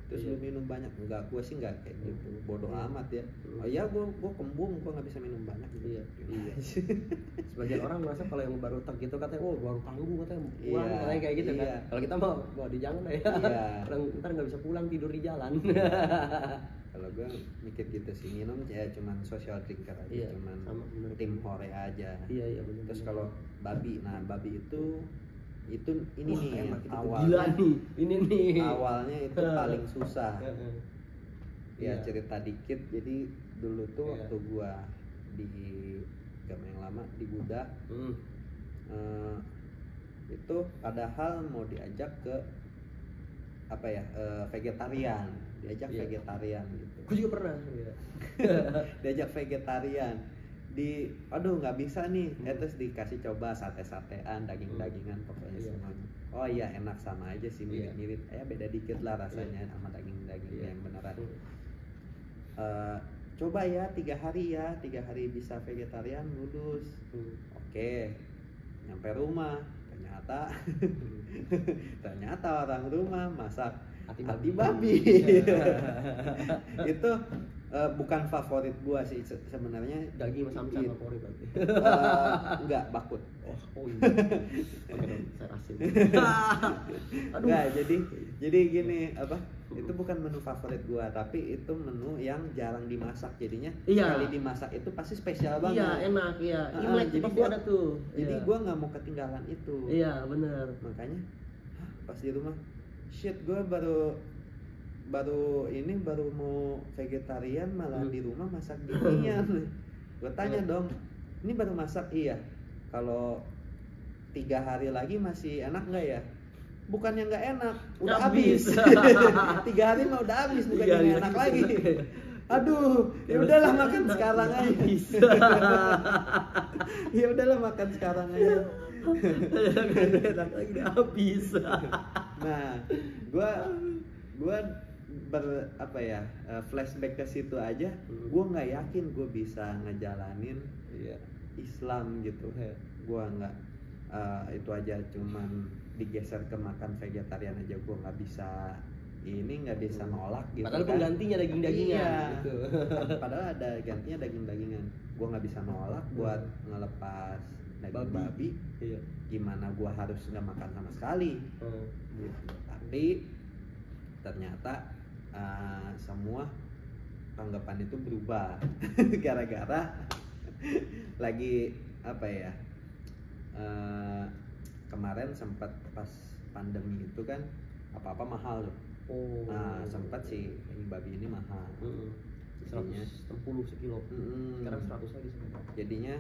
Terus lu minum banyak. Enggak, gue sih enggak kayak gitu. Bodoh amat ya. Oh ya, gue kembung, gue nggak bisa minum banyak gitu. Iya. Sebagian orang merasa kalau yang baru tak gitu katanya, baru tanggung katanya pulang, katanya kayak gitu kan. Kalau kita mau di jangan ya. Orang ntar nggak bisa pulang, tidur di jalan. Kalau gue mikir gitu sih, minum ya cuman social drinker aja, cuman tim hore aja. Iya benar. Terus kalau babi itu ini nih awalnya. Gila nih, ini nih. Awalnya itu paling susah. Ya cerita dikit, jadi dulu tuh waktu gua di Gama yang lama di Buddha, itu padahal mau diajak ke apa ya, vegetarian, vegetarian gitu. Gue juga pernah. Diajak vegetarian. Aduh nggak bisa nih, terus dikasih coba sate-satean, daging-dagingan pokoknya semuanya. Oh iya enak, sama aja sih, mirip-mirip, beda dikit lah rasanya sama daging-daging yang beneran. Coba ya 3 hari bisa vegetarian lulus. Oke, nyampe rumah ternyata orang rumah masak hati babi. Itu bukan favorit gua sih sebenarnya. Daging macam-macam favorit berarti. Enggak, bakut. Oh iya. Oke dong, saya asin. Aduh. Enggak, jadi gini, apa? Itu bukan menu favorit gua, tapi itu menu yang jarang dimasak jadinya. Sekali dimasak itu pasti spesial banget. Iya, enak ya. Imlek jadi pasti ada tuh. Jadi gua nggak mau ketinggalan itu. Iya, benar. Makanya pas di rumah, shit, gua baru mau vegetarian malah di rumah masak ginian. Gue tanya dong, ini baru masak? Iya. Kalau 3 hari lagi masih enak nggak ya? Bukannya nggak enak, udah habis. 3 hari mah udah habis, bukannya enak lagi. Aduh, ya udahlah makan sekarang aja. Ya udahlah makan sekarang aja. Enak lagi udah habis. Nah, gue flashback ke situ aja, gue nggak yakin gue bisa ngejalanin Islam gitu. Gue nggak itu aja cuman digeser ke makan vegetarian aja gue nggak bisa nolak gitu. Padahal penggantinya daging-dagingan gitu. Padahal ada gantinya daging-dagingan. Gue nggak bisa nolak buat ngelepas daging babi. Gimana gue harus nggak makan sama sekali. Gitu. Tapi ternyata semua tanggapan itu berubah gara-gara lagi apa ya, kemarin sempat pas pandemi itu kan apa-apa mahal loh. Sempat sih daging babi ini mahal. 160 sekilo. Sekarang 100 lagi sebenarnya. Jadinya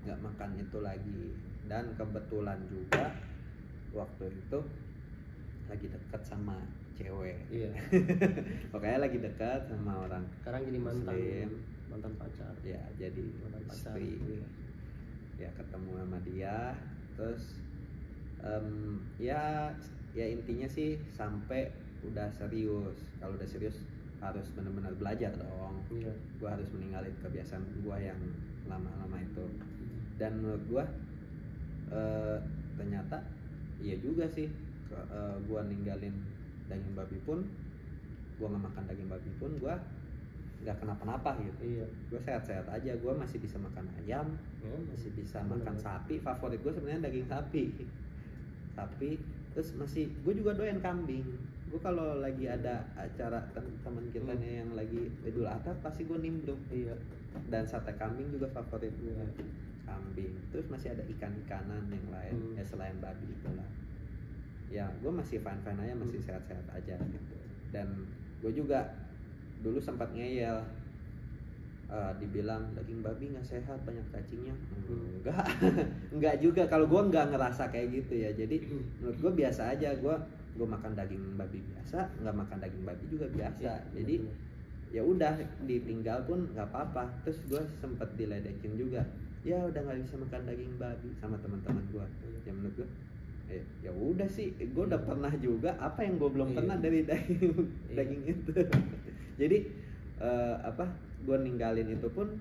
nggak makan itu lagi. Dan kebetulan juga waktu itu lagi dekat sama cewek. Pokoknya lagi dekat sama orang. Sekarang jadi mantan pacar. Ya, jadi mantan pacar. Istri. Ya, ketemu sama dia, terus ya intinya sih sampai udah serius. Kalau udah serius harus benar-benar belajar dong. Gue harus meninggalin kebiasaan gue yang lama-lama itu. Dan menurut gue ternyata iya juga sih. Gue ninggalin daging babi pun, gue nggak makan daging babi pun, gue nggak kenapa-napa gitu. Gue sehat-sehat aja. Gue masih bisa makan ayam, masih bisa makan sapi. Favorit gue sebenarnya daging sapi. Terus gue juga doyan kambing. Gue kalau lagi ada acara teman kita nih yang lagi Idul Adha pasti gue nimbrung. Dan sate kambing juga favorit gue. kambing, terus masih ada ikan-ikanan yang lain ya selain babi itulah. Ya gue masih fine aja, masih sehat-sehat aja gitu. Dan gue juga dulu sempat ngeyel, dibilang daging babi nggak sehat, banyak cacingnya. Enggak juga, kalau gue nggak ngerasa kayak gitu ya. Jadi menurut gue biasa aja, gue makan daging babi biasa, nggak makan daging babi juga biasa. Jadi ya udah ditinggal pun nggak apa-apa. Terus gue sempet diledekin juga, ya udah nggak bisa makan daging babi sama teman-teman gue. Ya menurut gue ya udah sih, gue udah pernah juga, apa yang gue belum pernah dari daging itu. Jadi gue ninggalin itu pun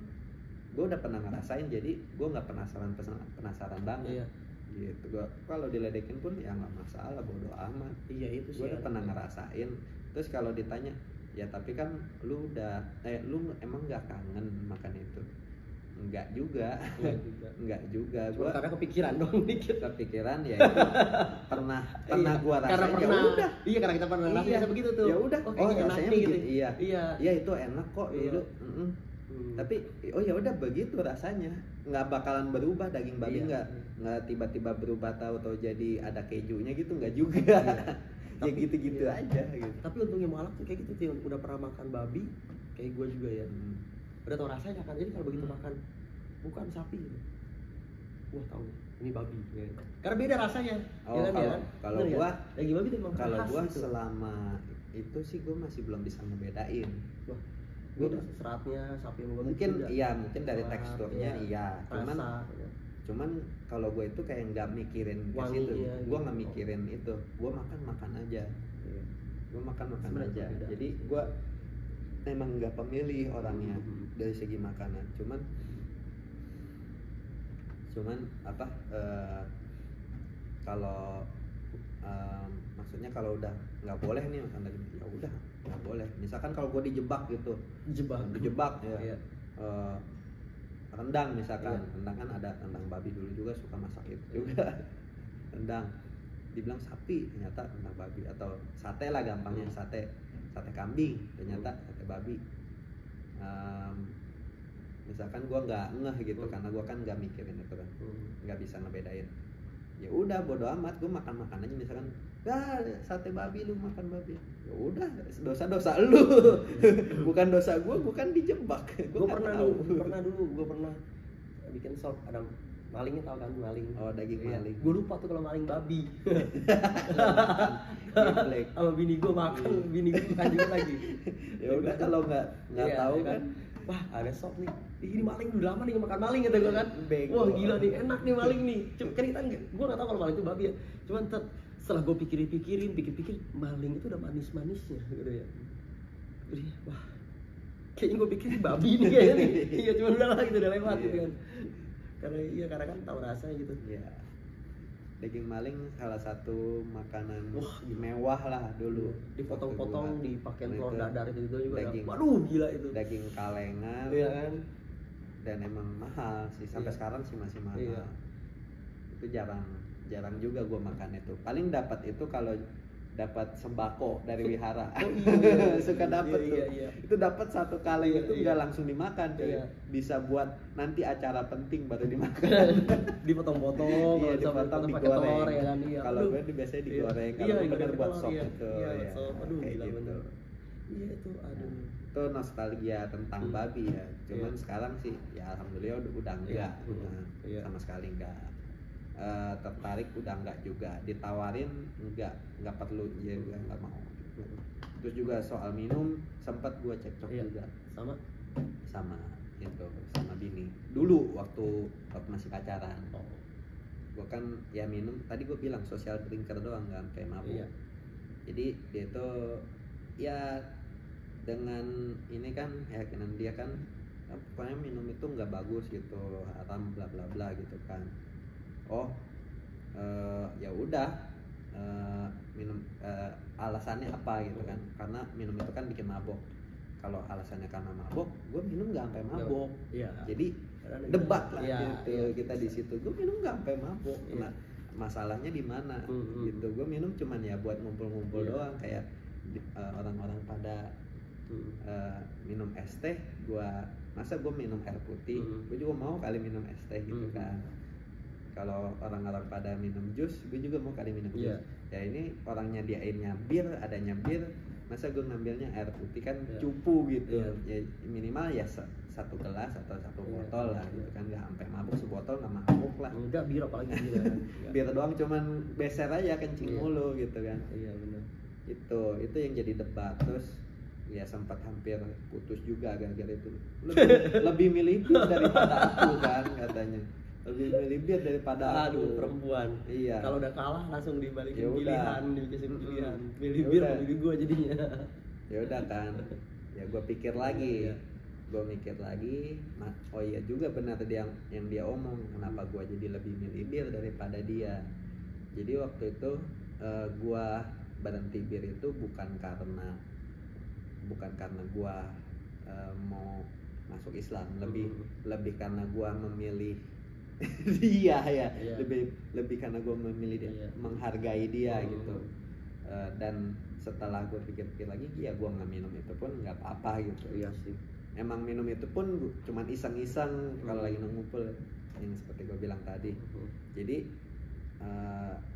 gue udah pernah ngerasain, jadi gue nggak penasaran banget. Gitu. Gue kalau diledekin pun ya nggak masalah, bodo amat. Itu sih. Gue udah pernah ngerasain. Terus kalau ditanya, ya tapi kan lu emang nggak kangen makan itu? Enggak juga. Gue karena kepikiran dong dikit. Kepikiran ya itu pernah gue rasain. Ya udah. Iya, karena kita pernah rasa begitu tuh. Ya udah. Oh rasanya begitu. Iya. Iya itu enak kok dulu. Tapi ya udah begitu rasanya. Nggak bakalan berubah daging babi, nggak tiba-tiba berubah tahu jadi ada kejunya gitu, nggak juga. Ya gitu-gitu aja gitu. Tapi untungnya Mualaf tuh kayak gitu tuh, udah pernah makan babi kayak gue juga ya. Udah tau rasanya kan, jadi kalau begitu makan bukan sapi gitu, wah tahu ini babi ya. Karena beda rasanya. Kalau gua daging babi tuh emang kalau khas gua gitu. Selama itu sih gua masih belum bisa ngebedain. Wah, beda seratnya sapi sama babi. Mungkin mungkin dari teksturnya cuman kalau gue itu kayak nggak mikirin ke situ. Gue nggak mikirin itu, gue makan aja. Gue makan aja. Jadi gue emang nggak pemilih orangnya dari segi makanan. Cuman kalau maksudnya kalau udah nggak boleh nih makan daging, ya udah nggak boleh. Misalkan kalau gue dijebak gitu, dijebak ya. Rendang misalkan, rendang kan ada rendang babi, dulu juga suka masak itu juga. Rendang dibilang sapi, ternyata rendang babi. Atau sate lah gampangnya, sate kambing, ternyata sate babi. Misalkan gue nggak ngeh gitu, karena gue kan nggak mikirin itu kan, nggak bisa ngebedain. Ya udah bodo amat, gue makan aja. Misalkan sate babi, lu makan babi, ya udah dosa lu. Bukan dosa gue kan dijebak. Gue pernah bikin sop, ada malingnya, tau kan maling? Oh, daging maling. Gue lupa tuh kalau maling babi. Sama bini gue makan, bini gue makan juga lagi. Ya udah kalau nggak tahu kan, wah ada sop nih, ini maling udah lama nih makan maling kata gue kan. Wah gila nih, enak nih maling nih. Cuma kan gue nggak tahu kalau maling itu babi ya. Cuman setelah gue pikir maling itu udah manisnya gitu ya. Jadi wah, kayaknya gue pikir babi nih kayaknya nih. Iya cuma udah lah gitu, udah lewat gitu kan. Karena kan tahu rasanya gitu. Iya. Daging maling salah satu makanan mewah lah dulu. Dipotong-potong, dipakai telur dadar itu juga. Daging, waduh gila itu. Daging kalengan. Iya kan. Dan emang mahal sih, sampai sekarang sih masih mahal. Iya. Itu jarang juga gue makan itu. Paling dapat itu kalau dapat sembako dari wihara. Suka dapat tuh. Iya. Itu dapat satu kaleng itu nggak langsung dimakan, coy. Bisa buat nanti acara penting baru dimakan. Dipotong-potong, dipotong digoreng. Ya kan? Kalau gue biasanya digoreng. Kalau bener buat sop itu. Aduh gila bener. Iya itu, aduh. Itu nostalgia tentang babi ya. Cuman sekarang sih ya alhamdulillah udah enggak. Sama sekali enggak. Tertarik udah enggak juga, ditawarin enggak perlu, ya gue enggak mau. Terus juga soal minum sempat gue cekcok juga sama bini dulu waktu masih pacaran. Gue kan ya minum, tadi gue bilang social drinker doang, nggak sampai mabuk. Jadi dia tuh ya dengan ini kan keyakinan dia kan pokoknya minum itu nggak bagus gitu, haram bla bla bla gitu kan. Ya udah, minum alasannya apa gitu kan, karena minum itu kan bikin mabok. Kalau alasannya karena mabok, gue minum nggak sampai mabok. Jadi debat lah gitu kita di situ. Gue minum nggak sampai mabok. Nah, masalahnya di mana gitu? Gue minum cuman ya buat ngumpul-ngumpul doang, kayak orang-orang pada minum es teh, masa gue minum air putih, gue juga mau kali minum es teh gitu kan. Kalau orang-orang pada minum jus, gue juga mau kali minum jus. Ya ini orang nyediainnya bir, adanya bir, masa gue ngambilnya air putih kan cupu gitu. Ya minimal ya satu gelas atau satu botol lah gitu kan, nggak sampai mabuk, sebotol nggak mabuk lah. Enggak, bir apalagi bir. Bir doang cuman beser aja, kencing mulu gitu kan. Iya benar. Itu yang jadi debat. Terus ya sempat hampir putus juga gara-gara itu. Lebih milih bir daripada aku kan katanya. Lebih milih bir daripada aku. Perempuan. Iya. Kalau udah kalah langsung dibalikin pilihan, dikasih pilihan. Milih bir milih gua jadinya. Ya udah kan. Ya gua pikir lagi. Gue mikir lagi, oh iya juga benar yang dia omong, kenapa gue jadi lebih milih bir daripada dia. Jadi waktu itu gue berhenti bir itu bukan karena gue mau masuk Islam, lebih karena gue memilih dia ya, lebih karena gue memilih dia, menghargai dia gitu. Dan setelah gue pikir-pikir lagi, ya gue nggak minum itu pun nggak apa-apa gitu. Iya sih. Emang minum itu pun cuman iseng-iseng kalau lagi ngumpul, yang seperti gue bilang tadi. Jadi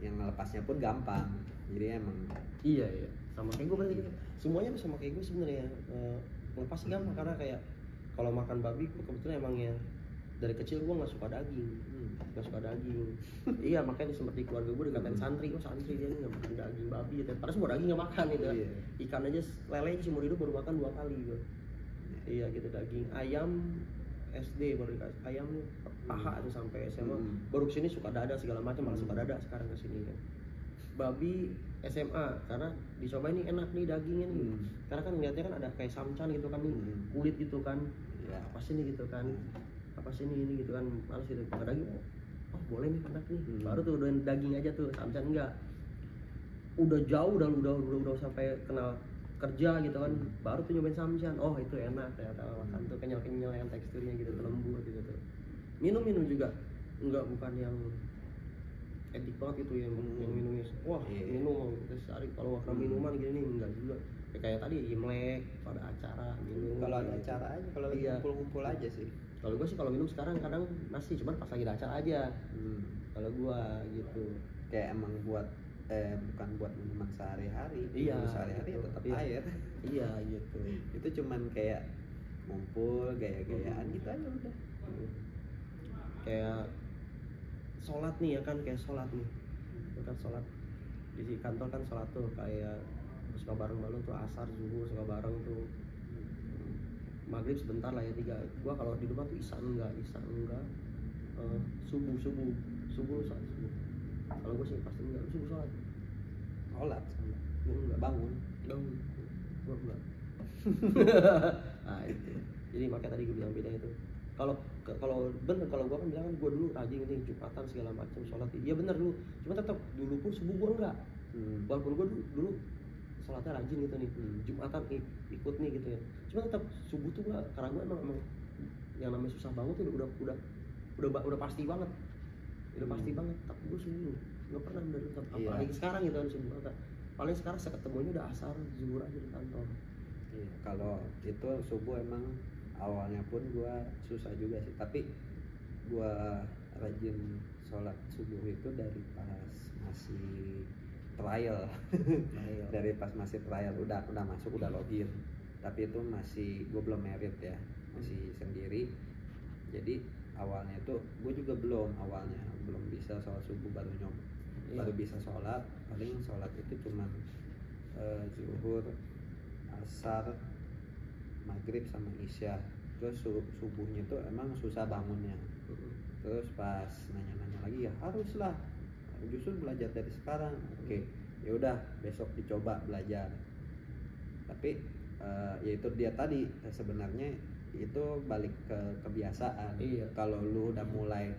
yang melepasnya pun gampang. Jadi emang iya sama kayak gue, berarti semuanya sama kayak gue sebenarnya. Lepas gampang karena kayak kalau makan babi, gue kebetulan emang ya dari kecil gue nggak suka daging, iya makanya seperti keluarga gue dikatain santri dia nggak makan daging babi, padahal semua daging nggak makan gitu. Ikan aja, lele aja seumur hidup baru makan 2 kali gitu. Iya gitu, daging ayam SD baru dikasih ayam paha tuh sampai SMA. Baru kesini suka dada segala macam, malah suka dada sekarang kesini kan. Babi SMA karena dicobain nih enak nih dagingnya nih. Karena kan lihatnya kan ada kayak samcan gitu kan nih, kulit gitu kan. Ya, apa sih nih gitu kan. Apa sih ini gitu kan, males gitu. Ada daging, oh boleh nih enak nih. Baru tuh udah daging aja tuh, samcan enggak. Udah jauh udah sampai kenal kerja gitu kan, baru tuh nyobain samcan, oh itu enak ternyata, makan tuh kenyal yang teksturnya gitu, lembut gitu tuh. Minum juga bukan yang edik banget itu yang minumnya wah minum terus hari kalau makan minuman gini enggak juga ya, kayak tadi Imlek pada acara minum kalau ada acara aja, kalau lagi ngumpul aja sih. Kalau gue sih kalau minum sekarang kadang nasi, cuman pas lagi ada acara aja. Kalau gue gitu kayak emang buat bukan buat minuman sehari-hari. Sehari-hari gitu. Tetap air. Iya gitu. Itu cuman kayak ngumpul gaya-gayaan gitu aja udah. Kayak sholat nih ya kan, kayak sholat nih. Kan sholat di kantor kan sholat tuh kayak suka bareng tuh asar zuhur suka bareng tuh. Maghrib sebentar lah ya 3. Gua kalau di rumah tuh isya enggak. Subuh sholat subuh. Kalau gue sih pasti enggak, subuh sholat enggak bangun gue enggak. Nah itu jadi makanya tadi gue bilang beda itu. Kalau bener, kalau gue kan bilang kan gue dulu rajin nih Jumatan segala macam sholat, iya bener dulu, cuma tetap dulu pun subuh gue enggak. Walaupun gue dulu sholatnya rajin gitu nih, Jumatan ikut nih gitu ya, cuma tetap subuh tuh enggak, karena gue emang yang namanya susah banget tuh udah pasti banget. Pasti banget, tapi gue subuh nggak pernah dari tetap apalagi sekarang gitu kan subuh agak paling sekarang saya ketemunya udah asar zuhur aja di kantor. Kalau itu subuh emang awalnya pun gue susah juga sih, tapi gue rajin sholat subuh itu dari pas masih trial. Dari pas masih trial udah masuk, udah login, tapi itu masih gue belum merit ya, masih sendiri. Jadi awalnya tuh gue juga belum bisa sholat subuh, baru bisa sholat. Paling sholat itu cuma zuhur, asar, maghrib sama isya. Terus subuhnya tuh emang susah bangunnya. Terus pas nanya lagi, ya haruslah, justru belajar dari sekarang. Oke, ya udah besok dicoba belajar. Tapi ya itu dia tadi, sebenarnya itu balik ke kebiasaan. Kalau lu udah mulai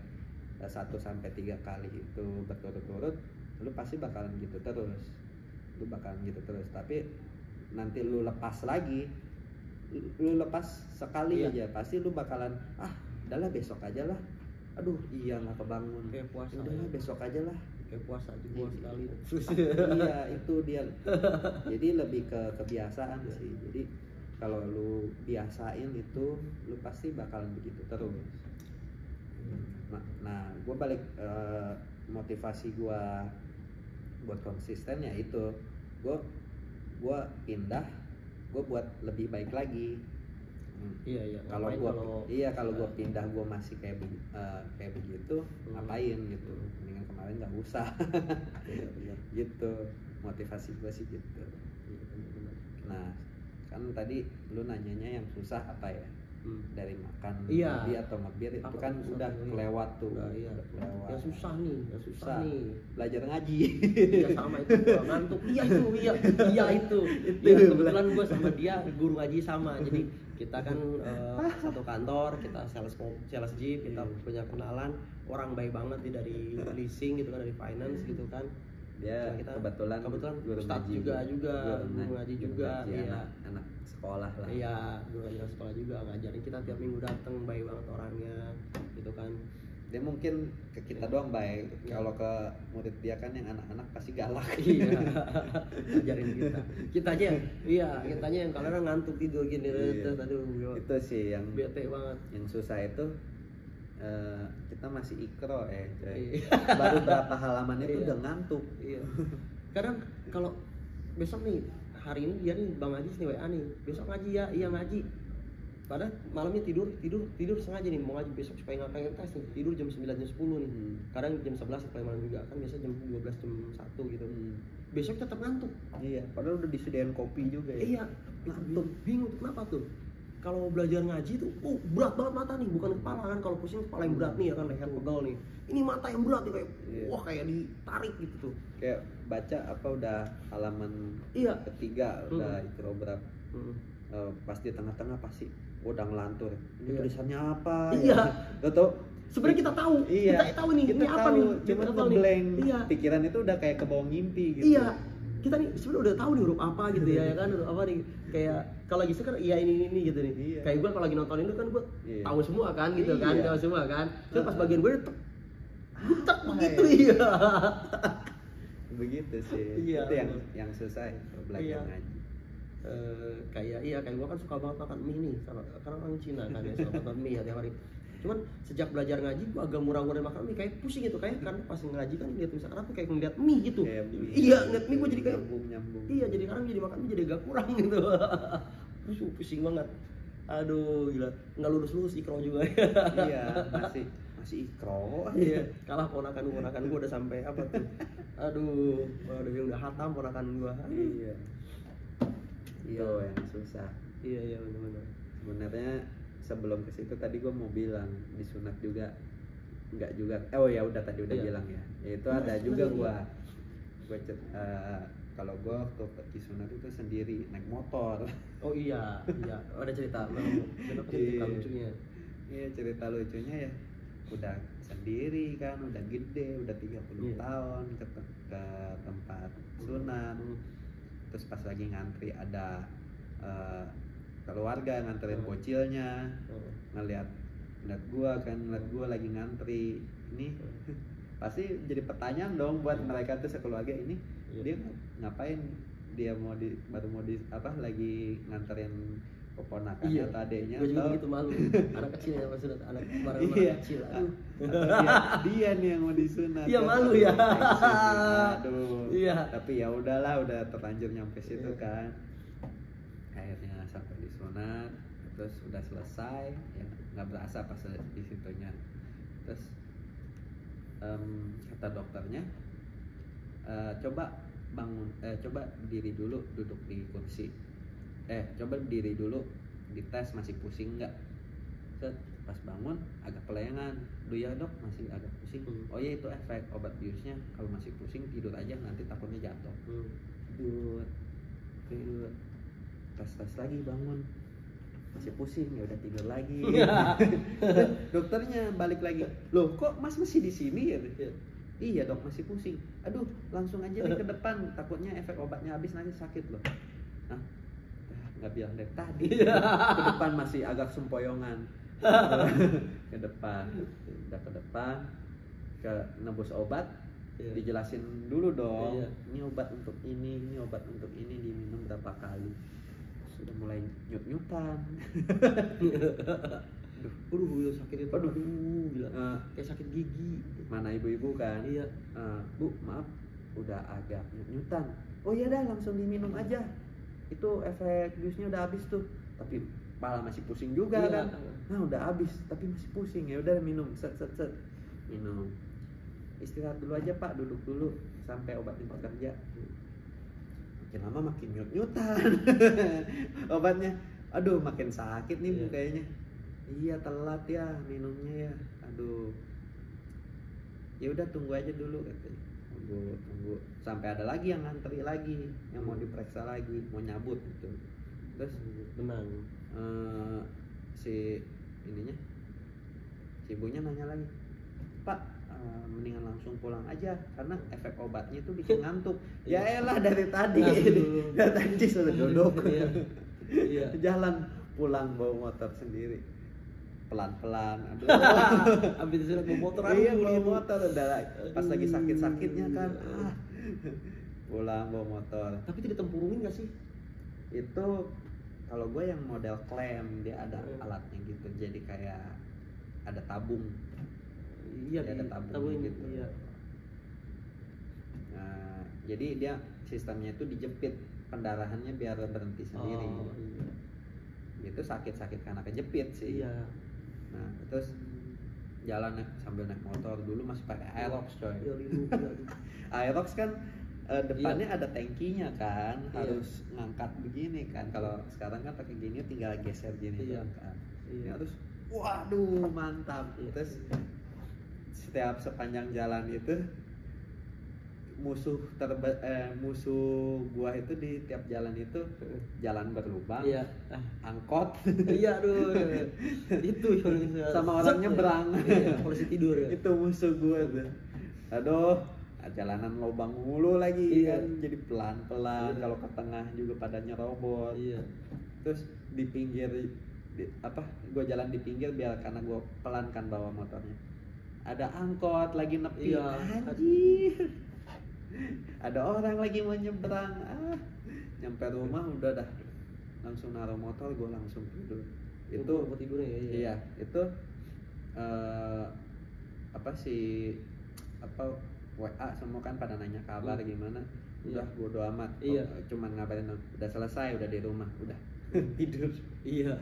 1-3 kali itu berturut-turut, lu pasti bakalan gitu terus. Tapi nanti lu lepas lagi, lu lepas sekali aja, pasti lu bakalan udahlah besok aja lah. Aduh iya nggak kebangun, kayak puasa, udahlah besok aja lah, kayak puasa aja gua sekali. Iya itu dia. Jadi lebih ke kebiasaan sih. Jadi kalau lu biasain itu lu pasti bakalan begitu terus. Nah gue balik motivasi gue buat konsisten ya itu gue pindah, gue buat lebih baik lagi. Iya. Kalau gue pindah gue masih kayak begitu, ngapain gitu? Mendingan kemarin nggak usah. Iya. Gitu motivasi gue sih gitu. Nah kan tadi lu nanyanya yang susah apa ya? Dari makan lebih atau ngebir itu kan udah kelewat tuh. Iya. Kelewat. Yang susah nih. Belajar ngaji. Iya sama itu gua ngantuk. Iya itu. Iya, kebetulan gua sama dia guru ngaji sama. Jadi kita kan satu kantor, kita sales jeep, kita punya kenalan, orang baik banget nih dari leasing gitu kan, dari finance gitu kan. Dia kita kebetulan guru ngaji juga guru ngaji juga, iya. Anak sekolah lah. Iya, guru ngaji sekolah juga, ngajarin kita tiap minggu datang, baik banget orangnya gitu kan. Dia mungkin ke kita doang baik, kalau ke murid dia kan yang anak-anak pasti galak. Iya, ngajarin kitanya yang kadang ngantuk tidur gini. Terus aduh, itu sih yang bete banget. Yang susah itu kita masih ikro baru berapa halaman itu udah ngantuk. Iya. Kadang kalau besok nih, hari ini dia nih Bang Haji nih WA nih, besok ngaji ya, iya ngaji. Padahal malamnya tidur sengaja nih mau ngaji besok supaya ngapain tes nih, tidur jam 9 jam 10 nih. Kadang jam 11 paling malam juga kan, biasa jam 12 jam 1 gitu. Besok tetap ngantuk. Iya, padahal udah disediain kopi juga ya. Iya, ngantuk. Bingung kenapa tuh? Kalau belajar ngaji tuh, berat banget mata nih, bukan kepala kan. Kalau pusing kepala yang berat nih ya kan, leher pegel nih. Ini mata yang berat nih kayak, wah kayak ditarik gitu tuh. Kayak baca apa udah halaman ketiga udah ikro berapa. Pas di tengah-tengah pasti udah ngelantur. Ini tulisannya apa? Iya. Ya? Tuh. Sebenarnya kita tahu. Iya. Kita tahu nih, ini apa nih? Cuma ngeblank. Iya. Pikiran itu udah kayak kebawa ngimpi gitu. Iya. Kita nih sebenarnya udah tahu nih huruf apa gitu ya kan, huruf apa nih. Kayak kalau lagi sekarang iya ini gitu nih. Iya. Kayak gue kalau lagi nonton itu kan gue tahu semua kan gitu kan, tahu semua kan. Terus pas bagian gue tak begitu iya. Begitu sih. Iya. Itu yang susah belajar ngaji. Kayak gue kan suka banget makan mie nih, karena orang Cina kan ya suka makan mie ya tiap hari. Cuman sejak belajar ngaji gue agak murah-murah makan mie, kayak pusing gitu, kayak kan pas ngaji kan lihat misalkan apa kayak ngeliat mie gitu. Iya, ngeliat mie gue jadi kayak nyambung. Iya, jadi sekarang jadi makan mie jadi agak kurang gitu. Pusing banget. Aduh, gila. Nggak lurus ikro juga. Iya, masih ikro. Iya, kalah ponakan gue udah sampai apa tuh. Aduh, udah hatam ponakan gue. Iya. Itu yang susah. Iya benar-benar. Sebenarnya sebelum ke situ tadi gue mau bilang disunat juga enggak juga. Oh ya udah tadi udah bilang ya. Itu ada juga gue kalau gue waktu pergi sunat itu sendiri naik motor. Oh iya. Ada cerita lucunya. Iya, cerita lucunya ya. Udah sendiri kan, udah gede, udah 30 tahun ke tempat sunat. Terus pas lagi ngantri ada keluarga nganterin bocilnya, ngeliat gua lagi ngantri ini. Pasti jadi pertanyaan dong buat mereka tuh sekeluarga ini, dia ngapain, dia lagi nganterin keponakannya atau adeknya. Gue juga gitu malu, anak kecil ya maksudnya, anak kemarin kecil. Dia nih yang mau disunat. Iya malu ya. Aduh. Iya. Tapi ya udahlah, udah terlanjur nyampe situ kan. Akhirnya sampai disunat, terus udah selesai, ya nggak berasa pas di situnya. Terus kata dokternya, coba berdiri dulu, duduk di kursi. Coba berdiri dulu, dites masih pusing nggak? Pas bangun agak kelengan. Duh ya dok, masih agak pusing. Oh ya itu efek obat biusnya. Kalau masih pusing tidur aja, nanti takutnya jatuh. Tidur. Tes lagi bangun, masih pusing, ya udah tidur lagi. Dokternya balik lagi, loh kok mas masih di sini ya? Iya dok, masih pusing. Aduh, langsung aja deh ke depan, takutnya efek obatnya habis nanti sakit loh. Nah, nggak bilang dari tadi. Ke depan masih agak sempoyongan. Ke depan, udah ke depan, ke nebus obat, dijelasin dulu dong. Ini obat untuk ini obat untuk ini, diminum berapa kali. sudah mulai nyut-nyutan. Aduh, gila sakit itu. Aduh, gila. Kayak sakit gigi. Mana ibu-ibu kan? Iya. Bu, maaf, udah agak nyut-nyutan. Oh iya dah, langsung diminum aja. Itu efek jusnya udah habis tuh. Tapi kepala masih pusing juga kan. Nah, udah habis tapi masih pusing. Ya udah minum, set. Minum. Istirahat dulu aja Pak, duduk dulu sampai obatnya bekerja. Makin lama makin nyut-nyutan. Obatnya. Aduh, makin sakit nih Bu kayaknya. Iya, telat ya minumnya ya. Aduh. Ya udah tunggu aja dulu katanya. Tunggu sampai ada lagi yang ngantri lagi, yang mau diperiksa lagi, mau nyabut gitu. Terus tenang. Si ibunya nanya lagi, Pak, mendingan langsung pulang aja karena efek obatnya itu bikin ngantuk. Ya elah, dari tadi dari tadi sudah duduk. Iya. Jalan pulang bawa motor sendiri pelan-pelan. Aduh. Habis itu bawa motor. Iya, bawa motor udah pas lagi sakit-sakitnya kan. Pulang bawa motor. Tapi tidak tempurungin nggak sih? Itu kalau gue yang model klaim, dia ada alatnya gitu, jadi kayak ada tabung. Iya, ada tabung gitu. Iya. Nah, jadi dia sistemnya itu dijepit pendarahannya biar berhenti sendiri. Iya. Itu sakit-sakit karena kejepit sih. Iya. Nah, terus jalan sambil naik motor, dulu masih pakai Aerox coy. Aerox kan depannya ada tangkinya kan, harus ngangkat begini kan. Kalau sekarang kan pakai gini tinggal geser gini kan. Ini harus, waduh mantap. Terus setiap sepanjang jalan itu musuh gua itu di tiap jalan itu jalan berlubang, angkot, itu sama orang nyebrang, polisi tidur ya. Itu musuh gua tuh. Aduh, jalanan lubang mulu lagi kan, jadi pelan-pelan. Kalau ke tengah juga pada nyerobot. Terus di pinggir gua jalan di pinggir biar karena gua pelan kan bawa motornya. Ada angkot lagi nepi, anjir. Ada orang lagi mau nyebrang. Nyampe rumah udah dah langsung naruh motor, gue langsung tidur. Itu buat tidurnya ya. Iya, itu WA semua kan pada nanya kabar gimana. Udah bodo amat. Cuman ngabarin udah selesai, udah di rumah, udah tidur. Iya.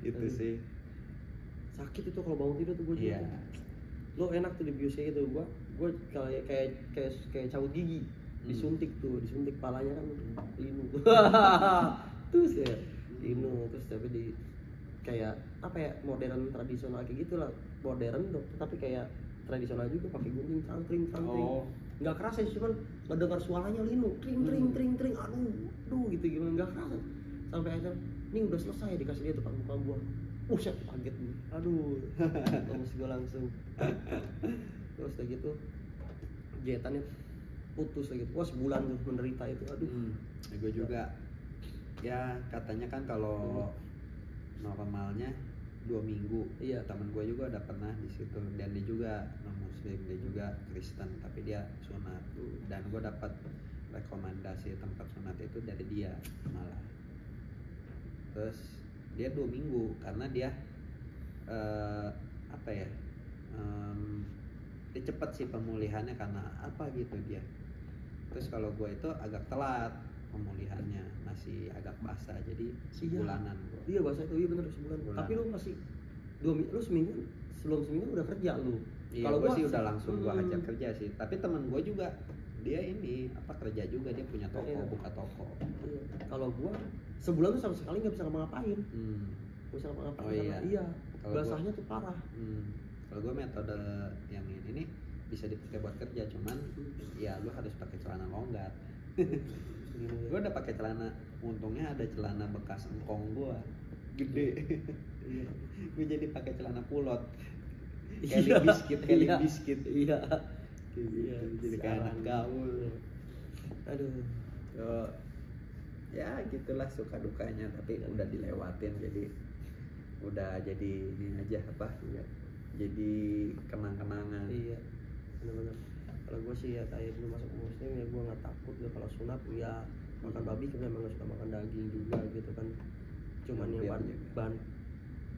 Itu sih. Sakit itu kalau bangun tidur tuh gue juga. Lo enak tuh di biusnya gitu, gue kayak cabut gigi, disuntik palanya kan linu. Terus ya linu, terus tapi di kayak apa ya, modern tradisional kayak gitulah, modern tapi kayak tradisional juga, pakai gunting cangkring. Nggak kerasa sih, cuman ngedengar suaranya linu, tring, aduh gitu gimana, nggak kerasa sampai akhirnya ini udah selesai, dikasih dia tukang muka gua. Saya kaget nih, aduh, terus gue langsung, terus kayak gitu, jahitannya putus lagi, sebulan tuh menderita itu, aduh. Gue juga, ya katanya kan kalau normalnya 2 minggu. Temen gue juga udah pernah di situ, dan dia juga non muslim, dia juga Kristen, tapi dia sunat. Dan gue dapat rekomendasi tempat sunat itu dari dia malah. Terus dia 2 minggu karena dia dia cepet sih pemulihannya, karena apa gitu dia. Terus kalau gue itu agak telat pemulihannya, masih agak basah, jadi sebulanan gue. Iya basah itu, iya bener sebulan. Tapi lu masih 2 minggu, lu sebelum seminggu udah kerja lu. Kalau gue sih udah langsung gue ajak kerja sih, tapi temen gue juga dia kerja juga, dia punya toko, buka toko. Kalau gue sebulan tuh sama sekali nggak bisa ngapa-ngapain. Bisa ngapa-ngapain. Basahnya tuh parah. Kalau gue metode yang ini nih bisa dipakai buat kerja, cuman ya lu harus pakai celana longgar. Gue udah pakai celana, untungnya ada celana bekas engkong gue gede. Gue jadi pakai celana pulot, kayak biskuit. Iya. Jadi kayak anak gaul. Aduh. Ya gitulah suka dukanya, tapi udah dilewatin, jadi udah jadi ini aja jadi kenang-kenangan. Iya, benar-benar. Kalau gue sih ya kayak dulu masuk muslim ya, gue nggak takut ya kalau sunat ya makan babi kita memang nggak suka makan daging juga gitu kan, cuman yang ban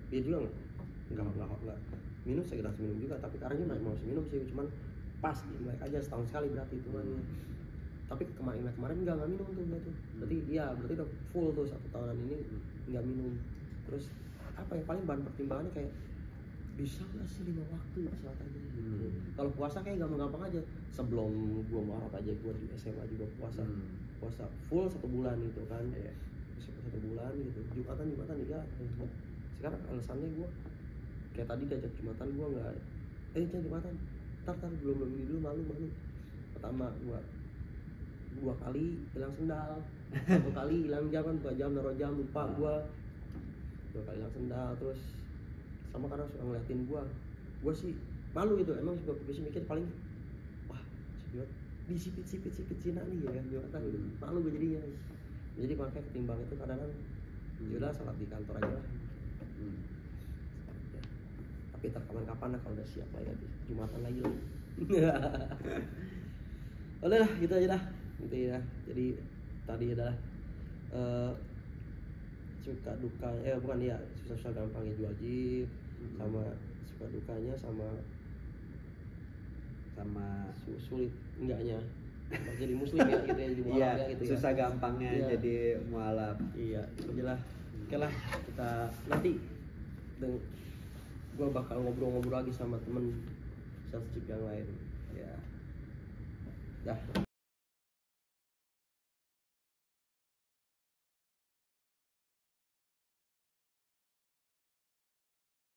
dia juga nggak minum segera minum juga, tapi karena masih mau minum sih, cuman pas Imlek aja setahun sekali berarti hitungannya. Tapi kemarin nggak minum tuh gitu. Berarti udah full tuh 1 tahunan ini nggak minum. Terus apa ya, paling bahan pertimbangannya kayak bisa nggak sih 5 waktu sholat aja gitu. Kalau puasa kayak gampang-gampang aja. Sebelum gua mualaf aja, gua di SMA juga puasa full 1 bulan gitu kan. Puasa 1 bulan gitu. Jumatan ya. Sekarang alasannya gua kayak tadi diajak Jumatan, gua nggak jangan Jumatan. Tar belum ini dulu, malu. Pertama gua 2 kali hilang sendal, 1 kali hilang jam kan, 2 jam naruh jam lupa gua, 2 kali hilang sendal. Terus sama karena suka ngeliatin gua sih malu gitu, emang juga bisa mikir paling wah disipit Cina nih ya Jumatan gitu, malu gue jadinya. Jadi makanya ketimbang itu kadang-kadang yaudah salat di kantor aja lah. Tapi kapan lah kalau udah siap lah ya Jumatan lagi lah. Udah lah gitu aja dah gitu ya. Jadi tadi adalah suka duka bukan ya, susah gampangnya wajib, sama suka dukanya, sama sulit enggaknya jadi muslim ya gitu ya, jadi mualaf ya gitu ya. Susah gampangnya jadi mualaf. Iya, itu lah. Oke lah, kita nanti gua bakal ngobrol lagi sama temen self chip yang lain. Ya. Dah.